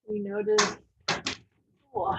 Speaker 1: We notice. Oh,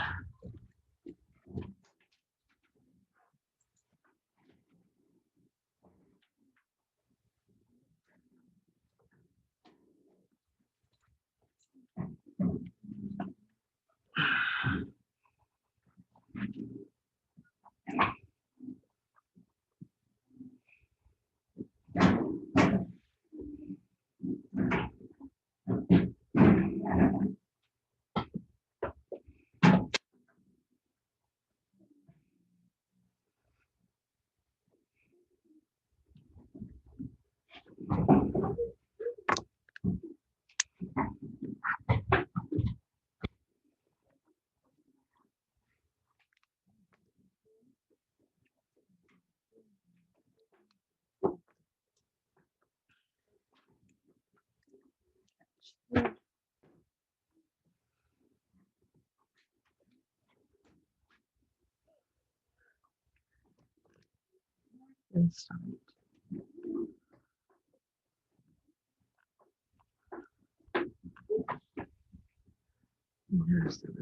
Speaker 4: There's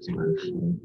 Speaker 4: the motion.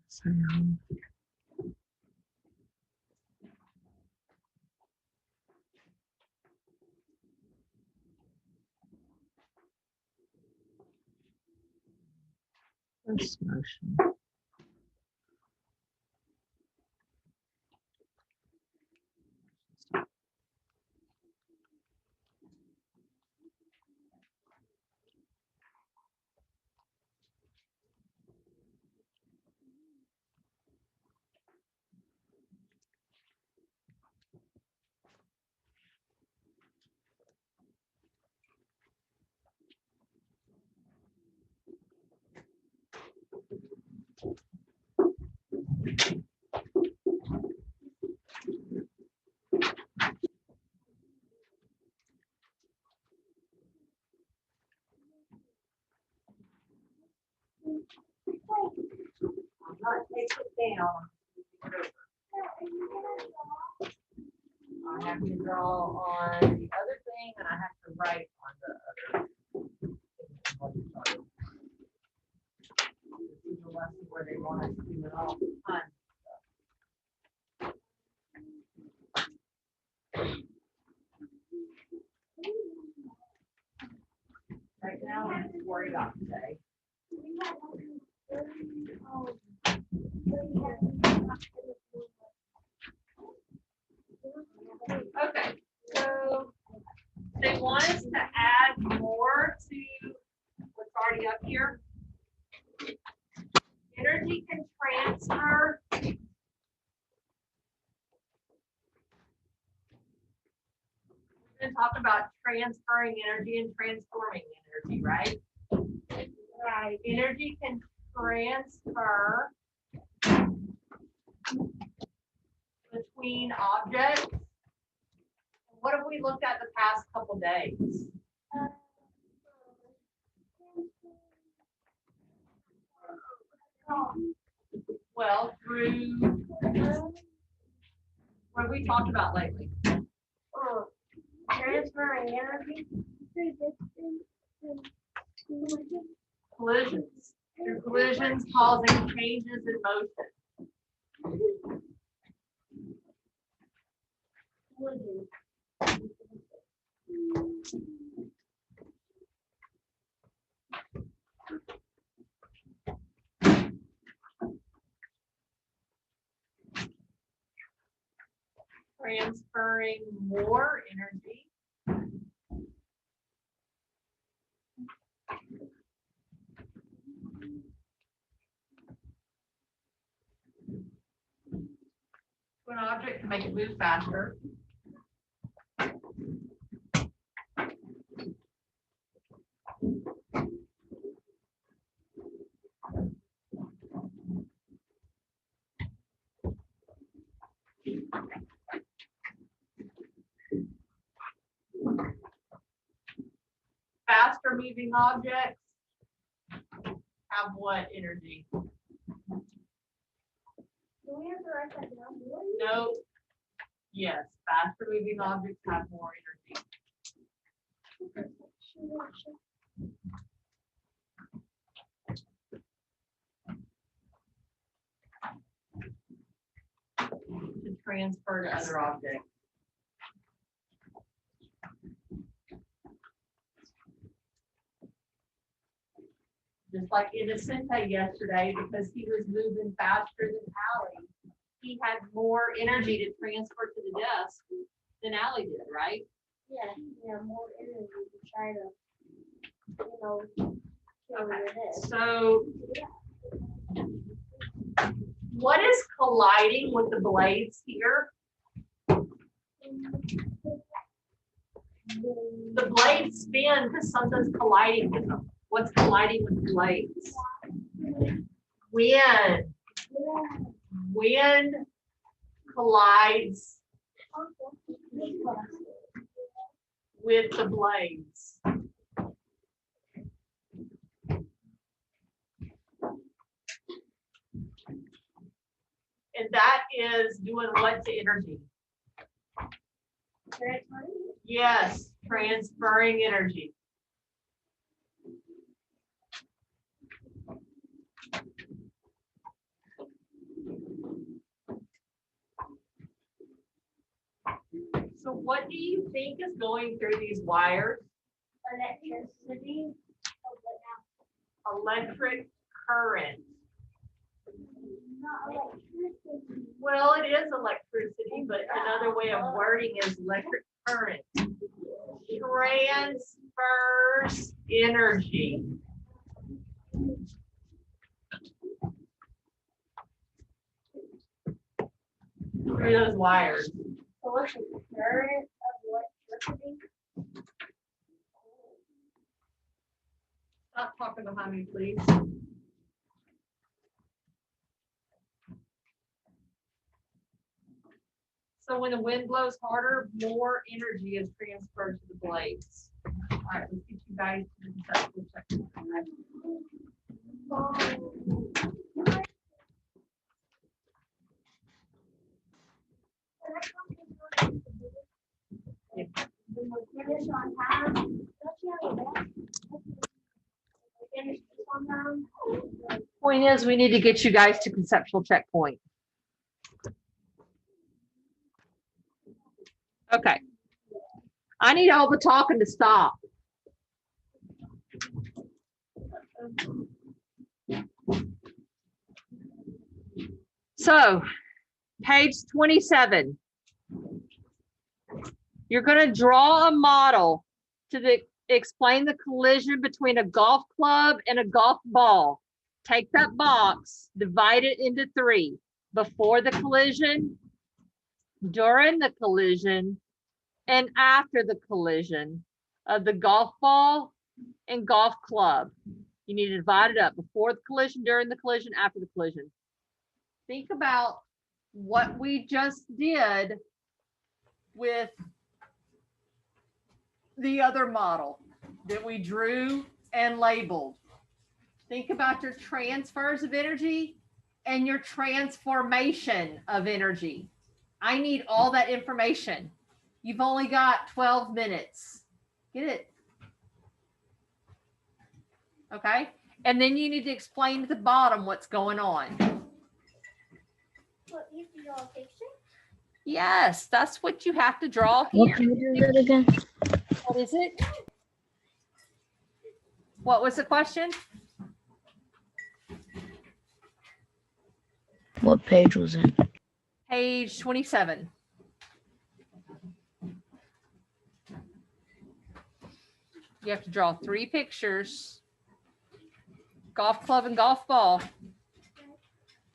Speaker 4: Sound. This motion.
Speaker 1: not take it down. I have to draw on the other thing and I have to write on the other. This is the lesson where they want us to do it all the time. Right now, I'm just worried about today. Okay, so they want us to add more to what's already up here. Energy can transfer. We're going to talk about transferring energy and transforming energy, right? Right. Energy can transfer between objects. What have we looked at the past couple days? Well, through what have we talked about lately?
Speaker 3: Transferring energy through distance.
Speaker 1: Collisions. Through collisions causing changes in motion. Transferring more energy. To an object to make it move faster. Faster moving objects have what energy?
Speaker 3: Do we have to write that down?
Speaker 1: No. Yes, faster moving objects have more energy. To transfer to other objects. Just like Innocente yesterday, because he was moving faster than Allie, he had more energy to transfer to the desk than Allie did, right?
Speaker 3: Yeah, more energy to try to,
Speaker 1: Okay. So what is colliding with the blades here? The blades spin because something's colliding with them. What's colliding with the blades? Wind. Wind collides with the blades. And that is doing what to energy? Yes, transferring energy. So what do you think is going through these wires?
Speaker 3: Electricity.
Speaker 1: Electric current.
Speaker 3: Not electricity.
Speaker 1: Well, it is electricity, but another way of wording is electric current. Transfers energy. Through those wires.
Speaker 3: So what's the current of electricity?
Speaker 1: Stop talking behind me, please. So when the wind blows harder, more energy is transferred to the blades. All right, let's get you guys to the conceptual checkpoint.
Speaker 3: finish on time. Don't you have a best? Finish this on time.
Speaker 1: Point is, we need to get you guys to conceptual checkpoint. Okay. I need all the talking to stop. So, page 27. You're going to draw a model to explain the collision between a golf club and a golf ball. Take that box, divide it into 3. Before the collision, during the collision, and after the collision of the golf ball and golf club. You need to divide it up before the collision, during the collision, after the collision. Think about what we just did with the other model that we drew and labeled. Think about your transfers of energy and your transformation of energy. I need all that information. You've only got 12 minutes. Get it? Okay. And then you need to explain at the bottom what's going on.
Speaker 2: What, you have to draw a picture?
Speaker 1: Yes, that's what you have to draw
Speaker 4: What
Speaker 1: here.
Speaker 4: page is it again?
Speaker 1: What is it? What was the question?
Speaker 4: What page was it?
Speaker 1: Page 27. You have to draw 3 pictures. Golf club and golf ball.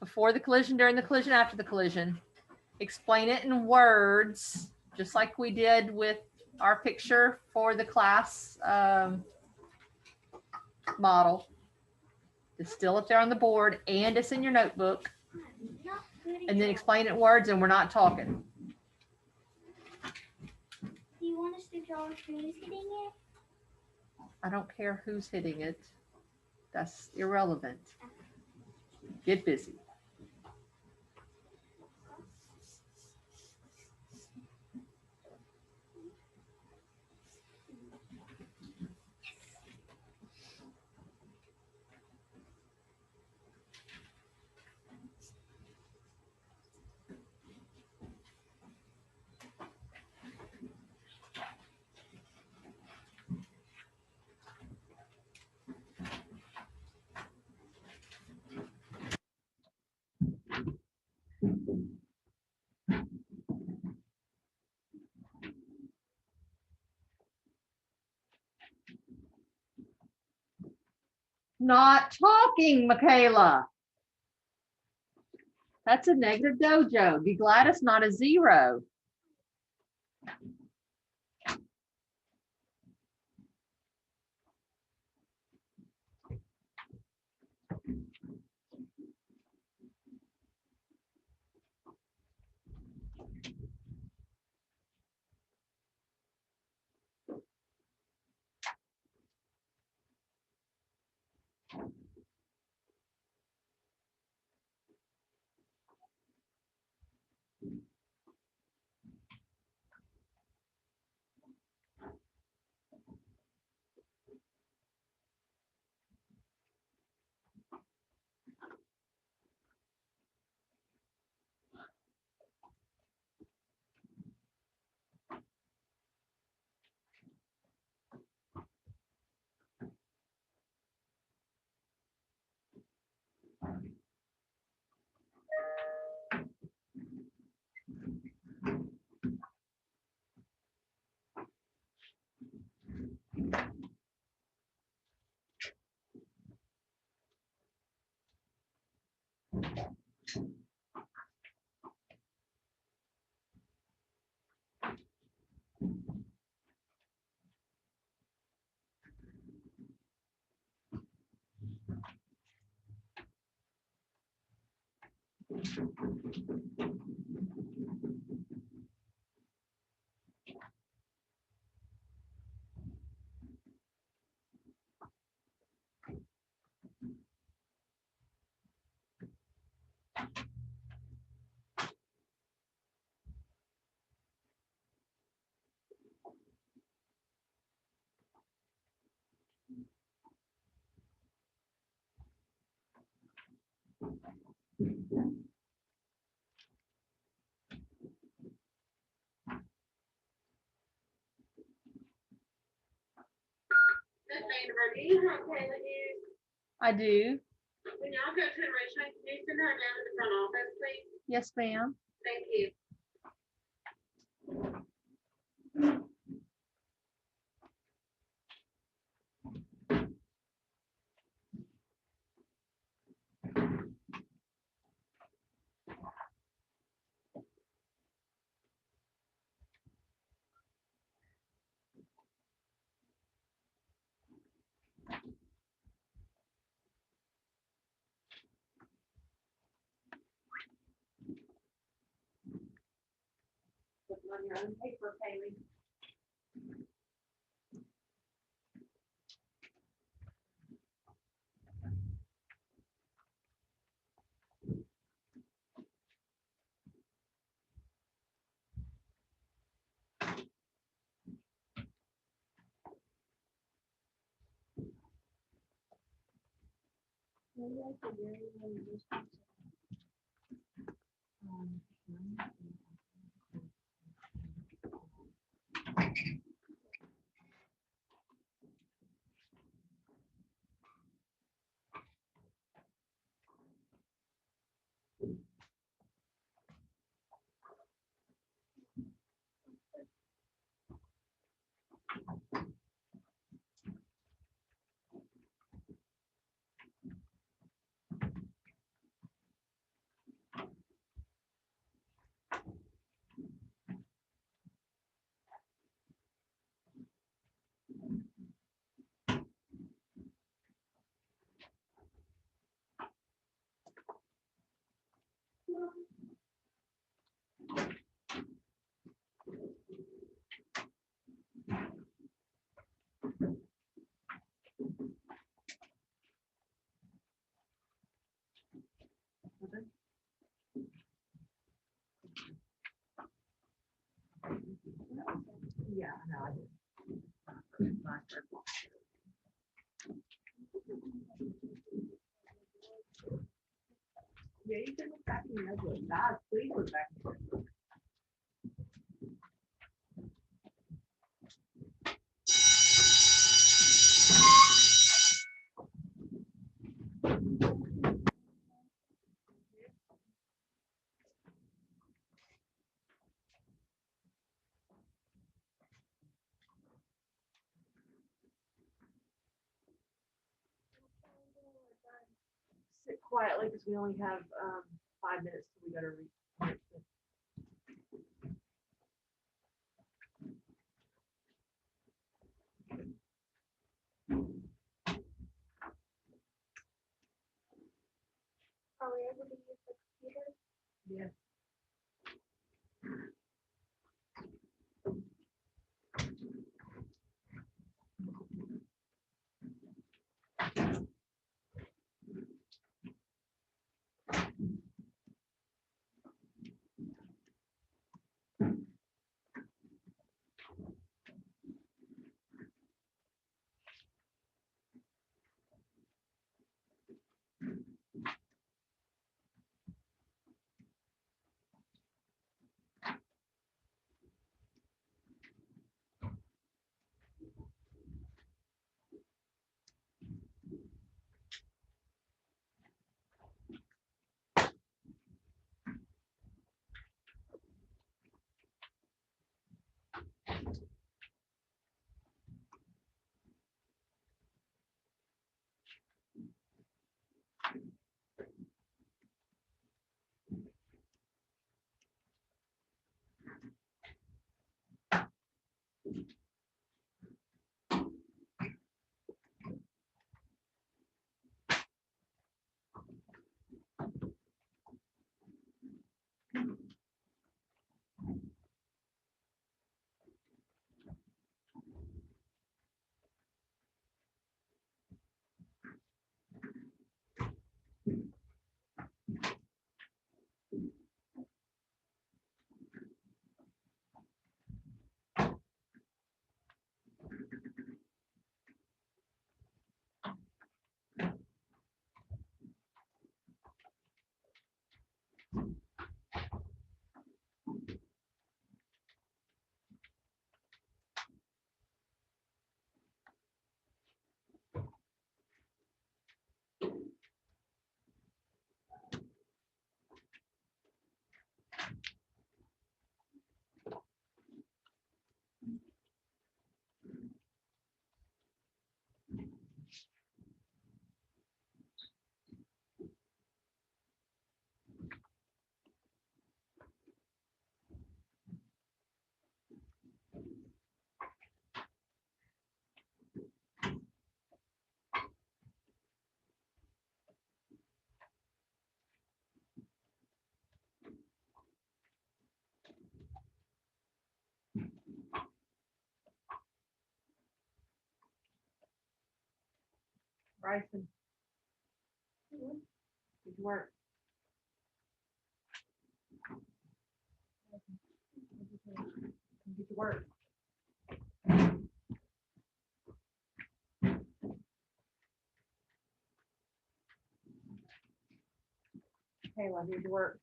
Speaker 1: Before the collision, during the collision, after the collision. Explain it in words, just like we did with our picture for the class model. It's still up there on the board and it's in your notebook. And then explain it in words, and we're not talking.
Speaker 2: Do you want us to draw who's hitting it?
Speaker 1: I don't care who's hitting it. That's irrelevant. Get busy. Not talking, Michaela. That's a negative dojo. Be glad it's not a 0.
Speaker 3: Amber, do you have Kayla here?
Speaker 1: I do.
Speaker 3: When y'all go to the restaurant, can you send her down to the front office, please?
Speaker 1: Yes, ma'am.
Speaker 3: Thank you. Put on your own paper, Kaylee.
Speaker 1: Maybe I could really use this. Yeah, no, I didn't. Yeah, you can look back in your notebook. God, please look back in your notebook. Sit quietly because we only have 5 minutes till we go to read.
Speaker 3: Are we able to use the computer?
Speaker 1: Yes. Bryson. Good work. Get to work. Kayla, here's your work.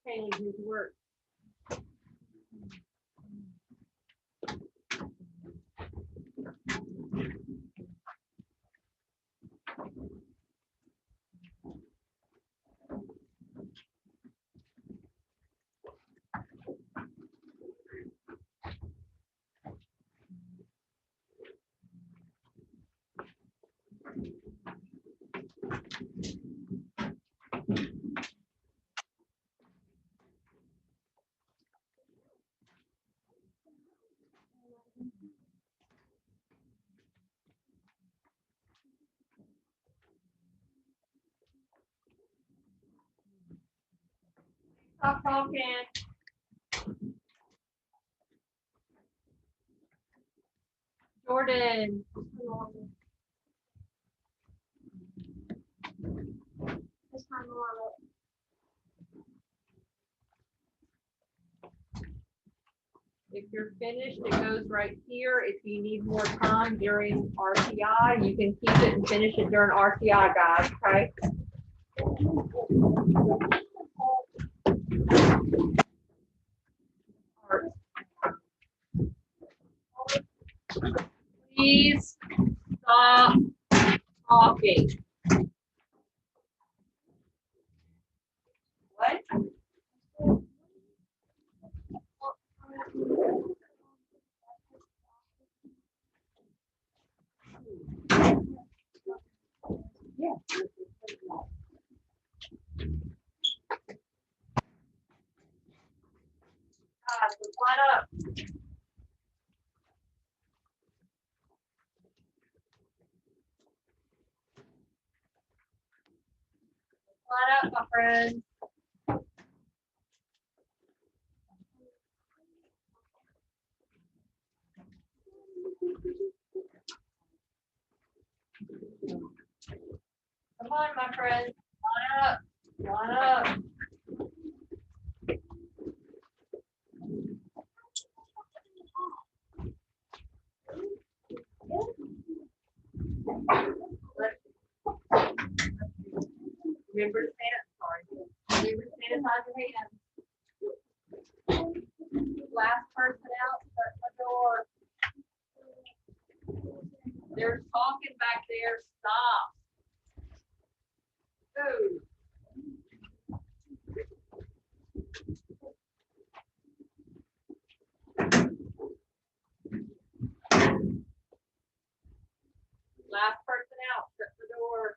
Speaker 1: Kayla, here's your work. Stop talking. Jordan.
Speaker 2: This time around,
Speaker 1: If you're finished, it goes right here. If you need more time during RTI, you can keep it and finish it during RTI, guys, okay? Please stop talking. What? Line up. Line up, my friend. Come on, my friend. Line up. Line up. Remember to sanitize your hands. Last person out, shut the door. There's talking back there. Stop. Food. Last person out, shut the door.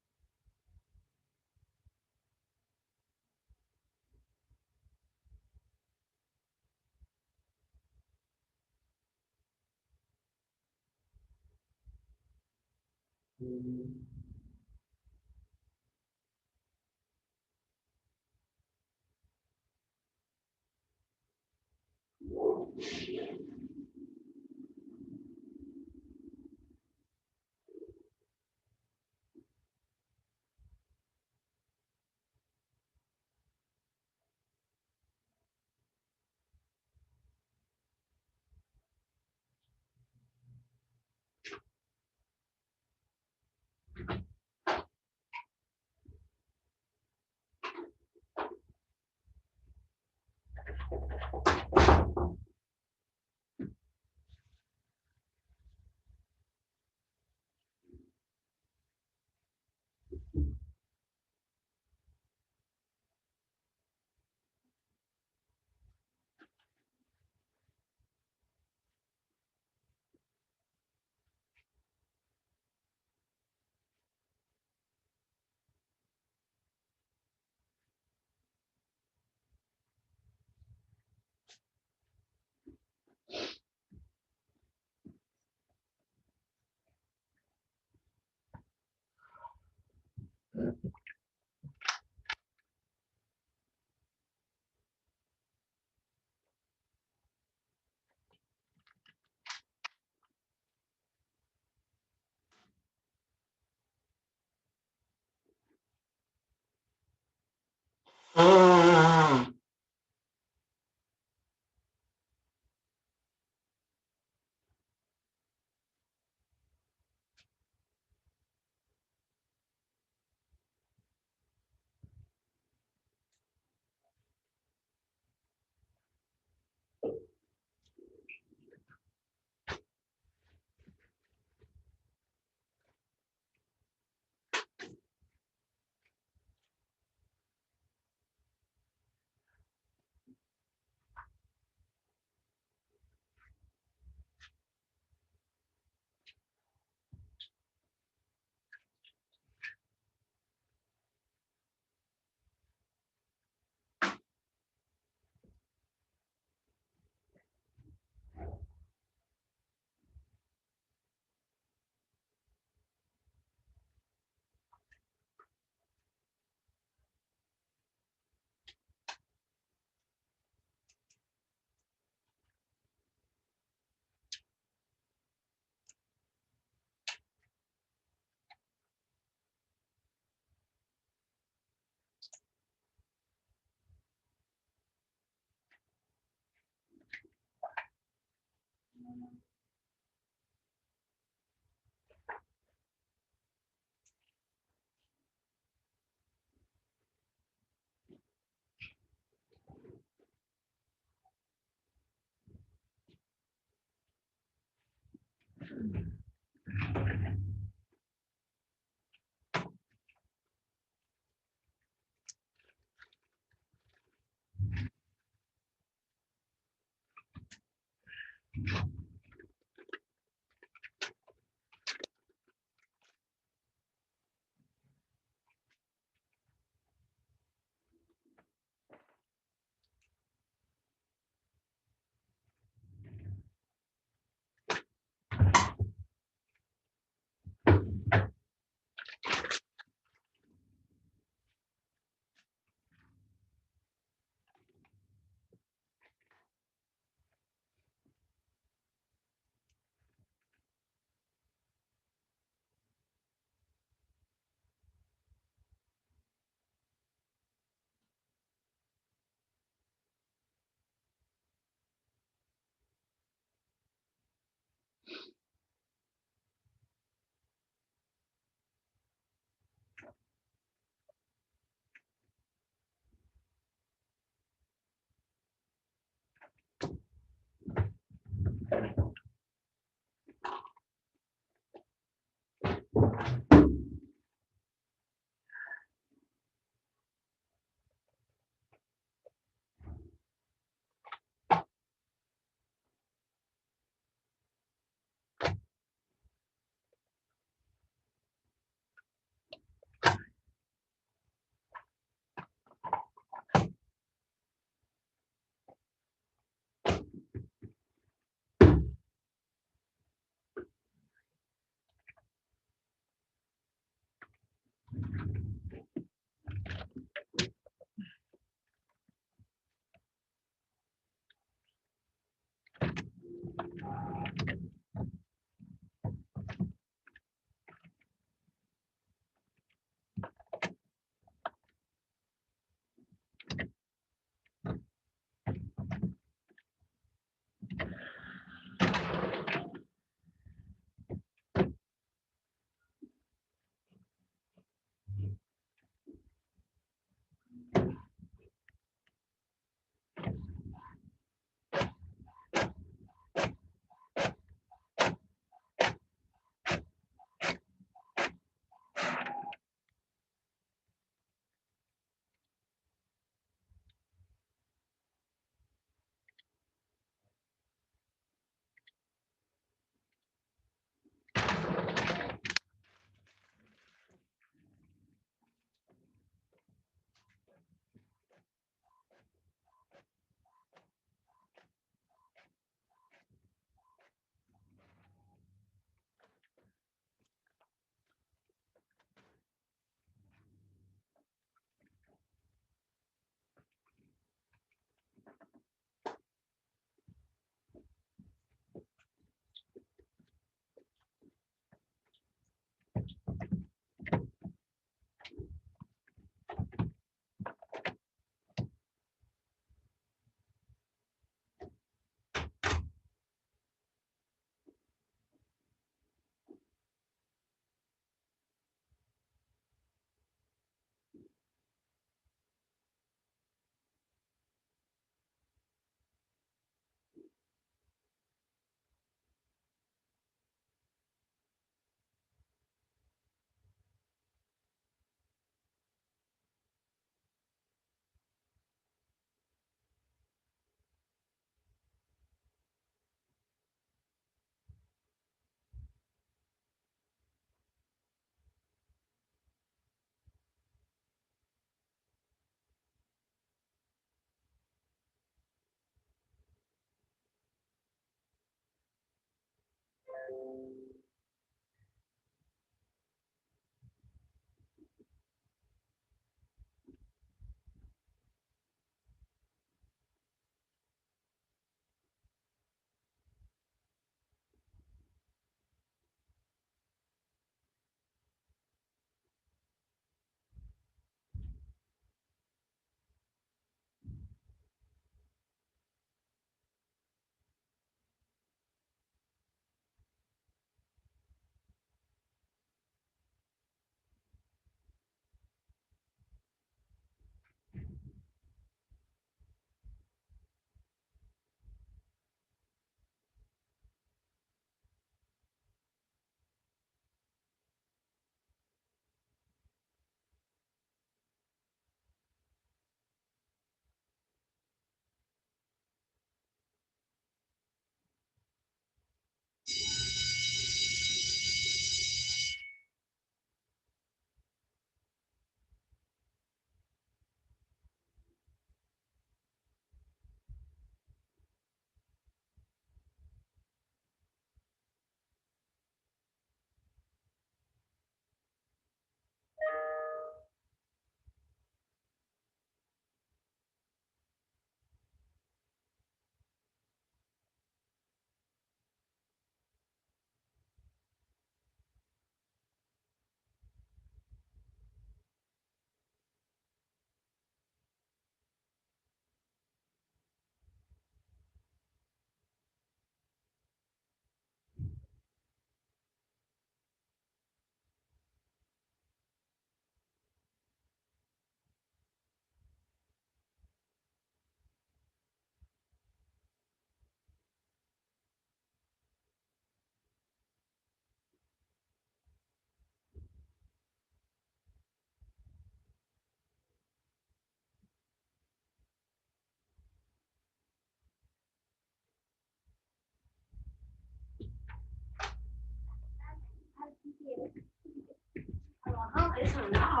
Speaker 1: Listen now.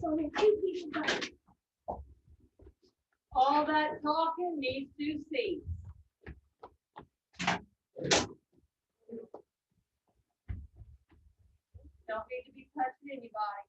Speaker 3: So the two people got
Speaker 1: All that talking needs to cease. Don't need to be touching anybody.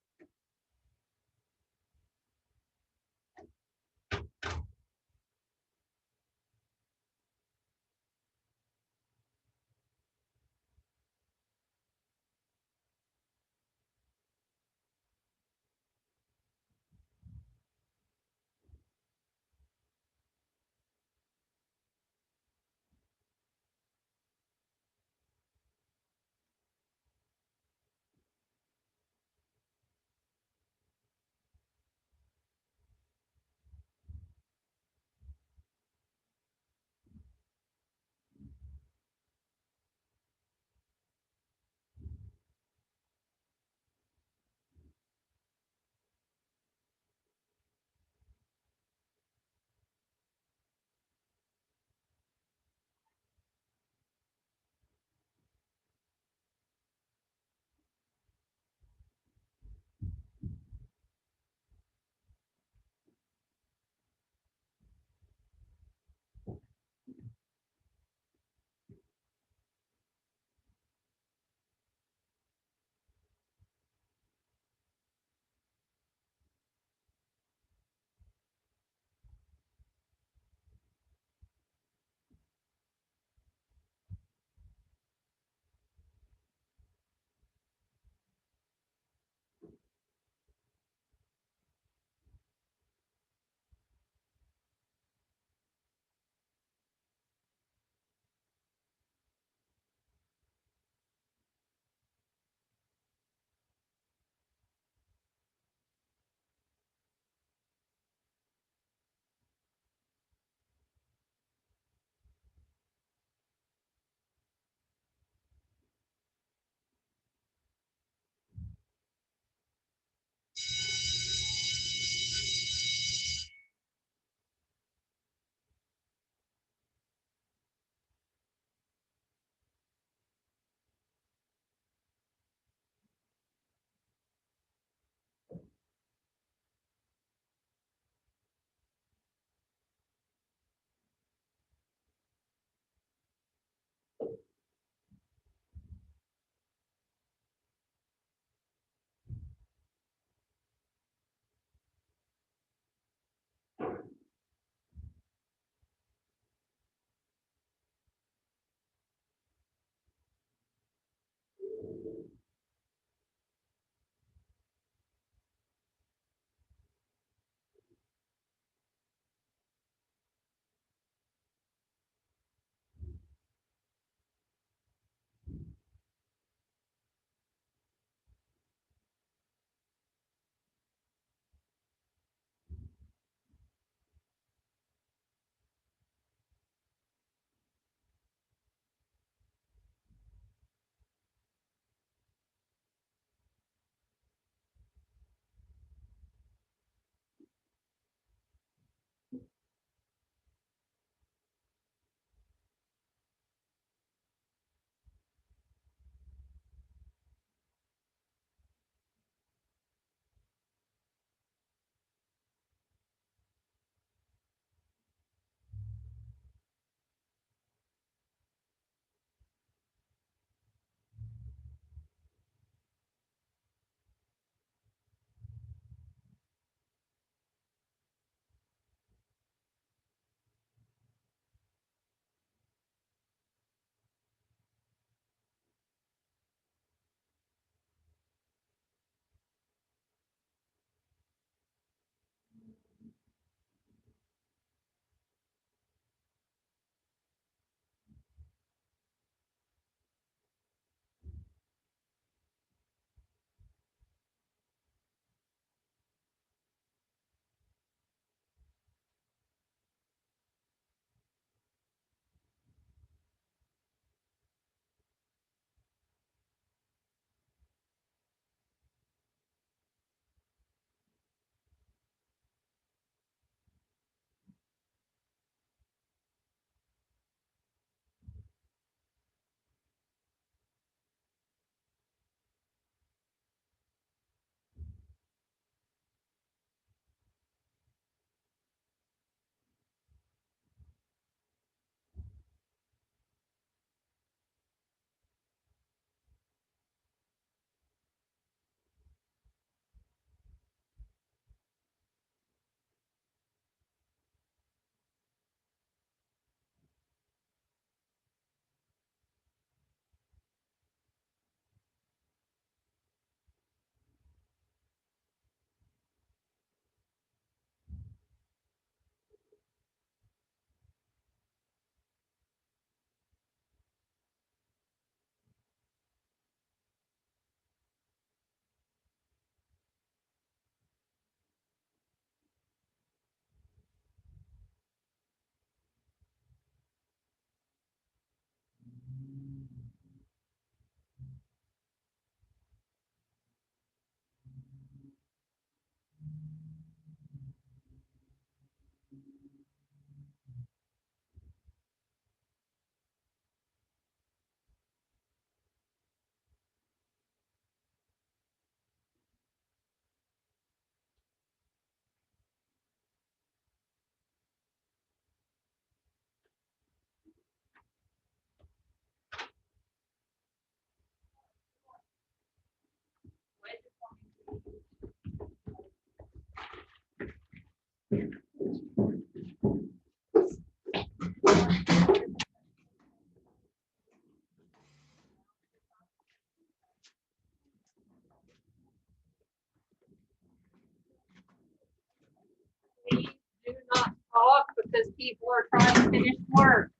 Speaker 1: Please do not talk because people are trying to finish work.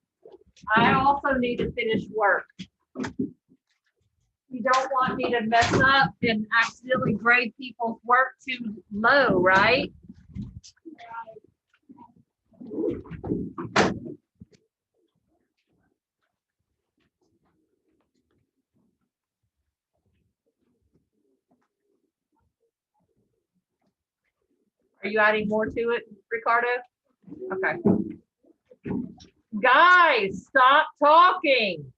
Speaker 1: I also need to finish work. You don't want me to mess up and accidentally grade people's work too low, right? Are you adding more to it, Ricardo? Okay. Guys, stop talking.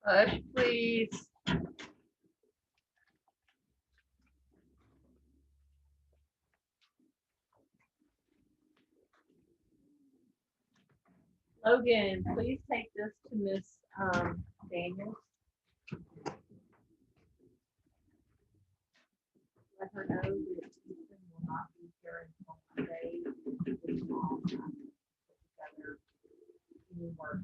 Speaker 1: Hush, please. Logan, please take this to Miss Daniels. Let her know that Ethan will not be here until Monday. His mom has to put together any work.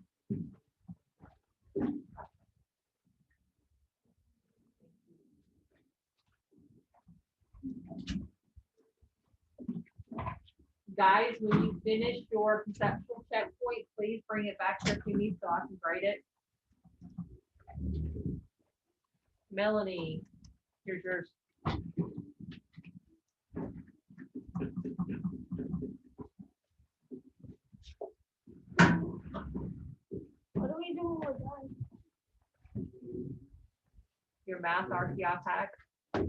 Speaker 1: Guys, when you finish your conceptual checkpoint, please bring it back here to me so I can grade it. Melanie, here's yours.
Speaker 3: What do we do when we're done?
Speaker 1: Your math RTI pack.
Speaker 3: What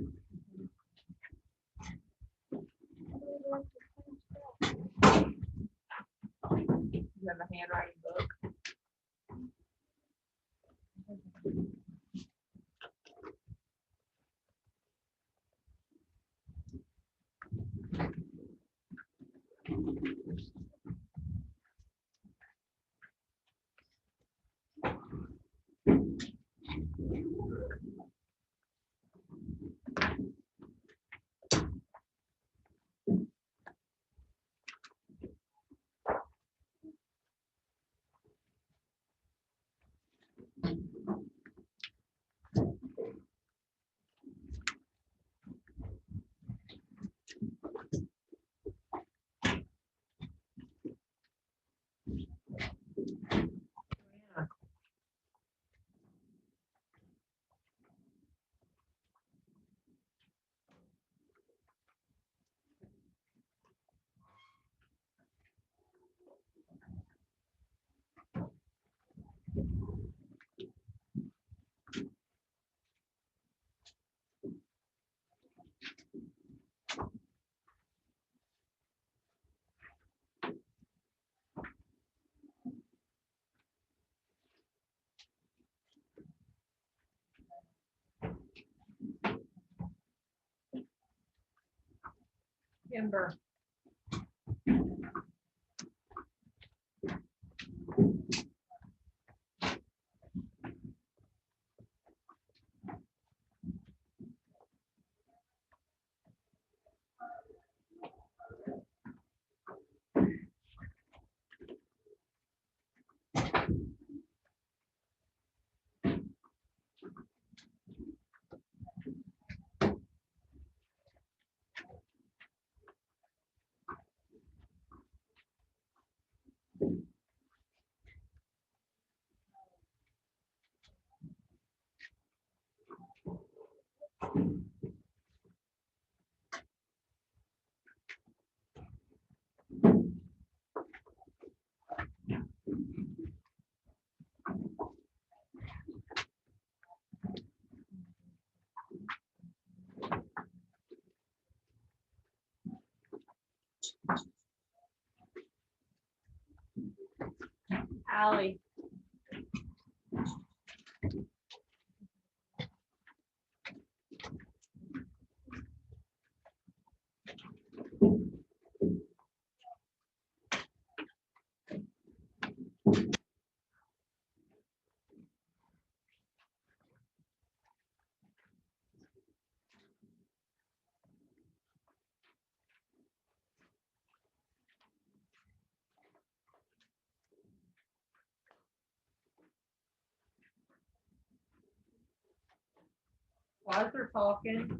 Speaker 3: do we do after finish that?
Speaker 1: You have a handwriting book. Kimber. Allie. While they're talking.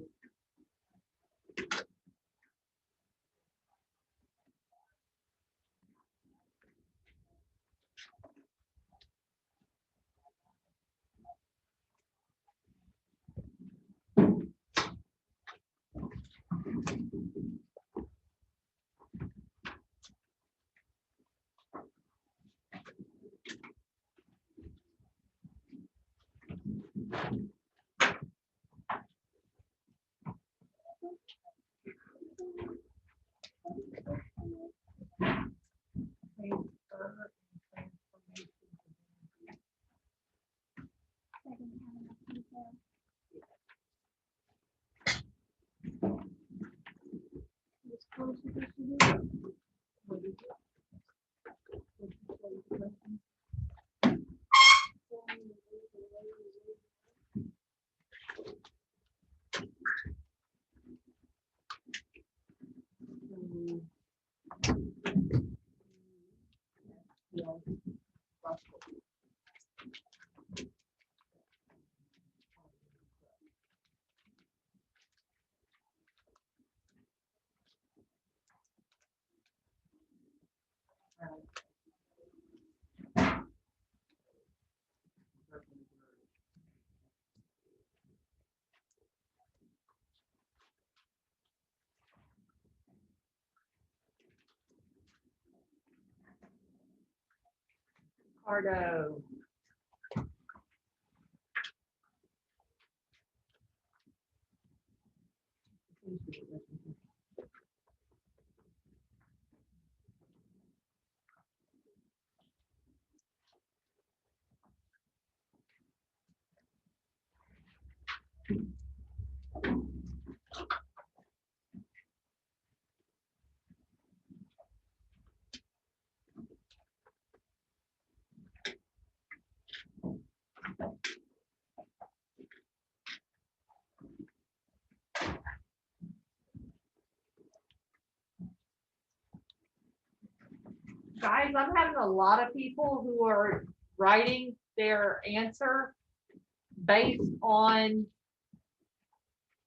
Speaker 1: Cardo. Guys, I'm having a lot of people who are writing their answer based on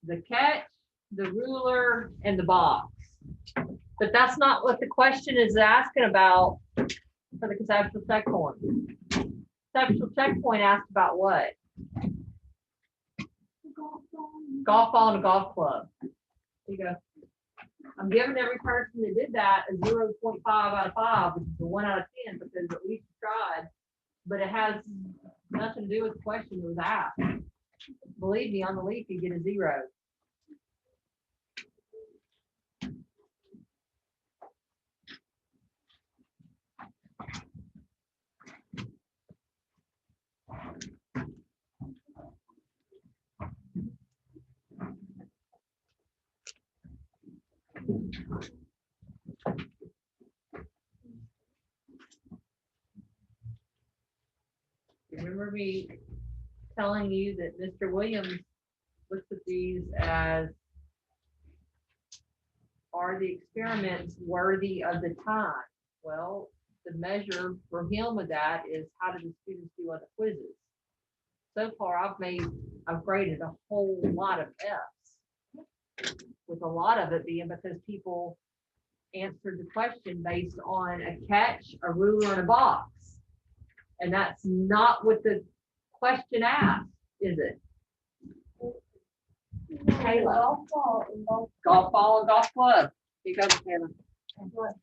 Speaker 1: the catch, the ruler, and the box. But that's not what the question is asking about for the conceptual checkpoint. Conceptual checkpoint asked about what? Golf ball and a golf club. There you go. I'm giving every person that did that a 0.5 out of 5, which is a 1 out of 10, because at least you tried. But it has nothing to do with the question that was asked. Believe me, on the leaf you get a 0. Remember me telling you that Mr. Williams looks at these as, are the experiments worthy of the time? Well, the measure for him of that is how do the students do on the quizzes? So far, I've graded a whole lot of Fs, with a lot of it being because people answered the question based on a catch, a ruler, and a box. And that's not what the question asked, is it? Kayla.
Speaker 3: Golf ball and golf.
Speaker 1: Golf ball and golf club. Here you go, Kayla.
Speaker 3: What?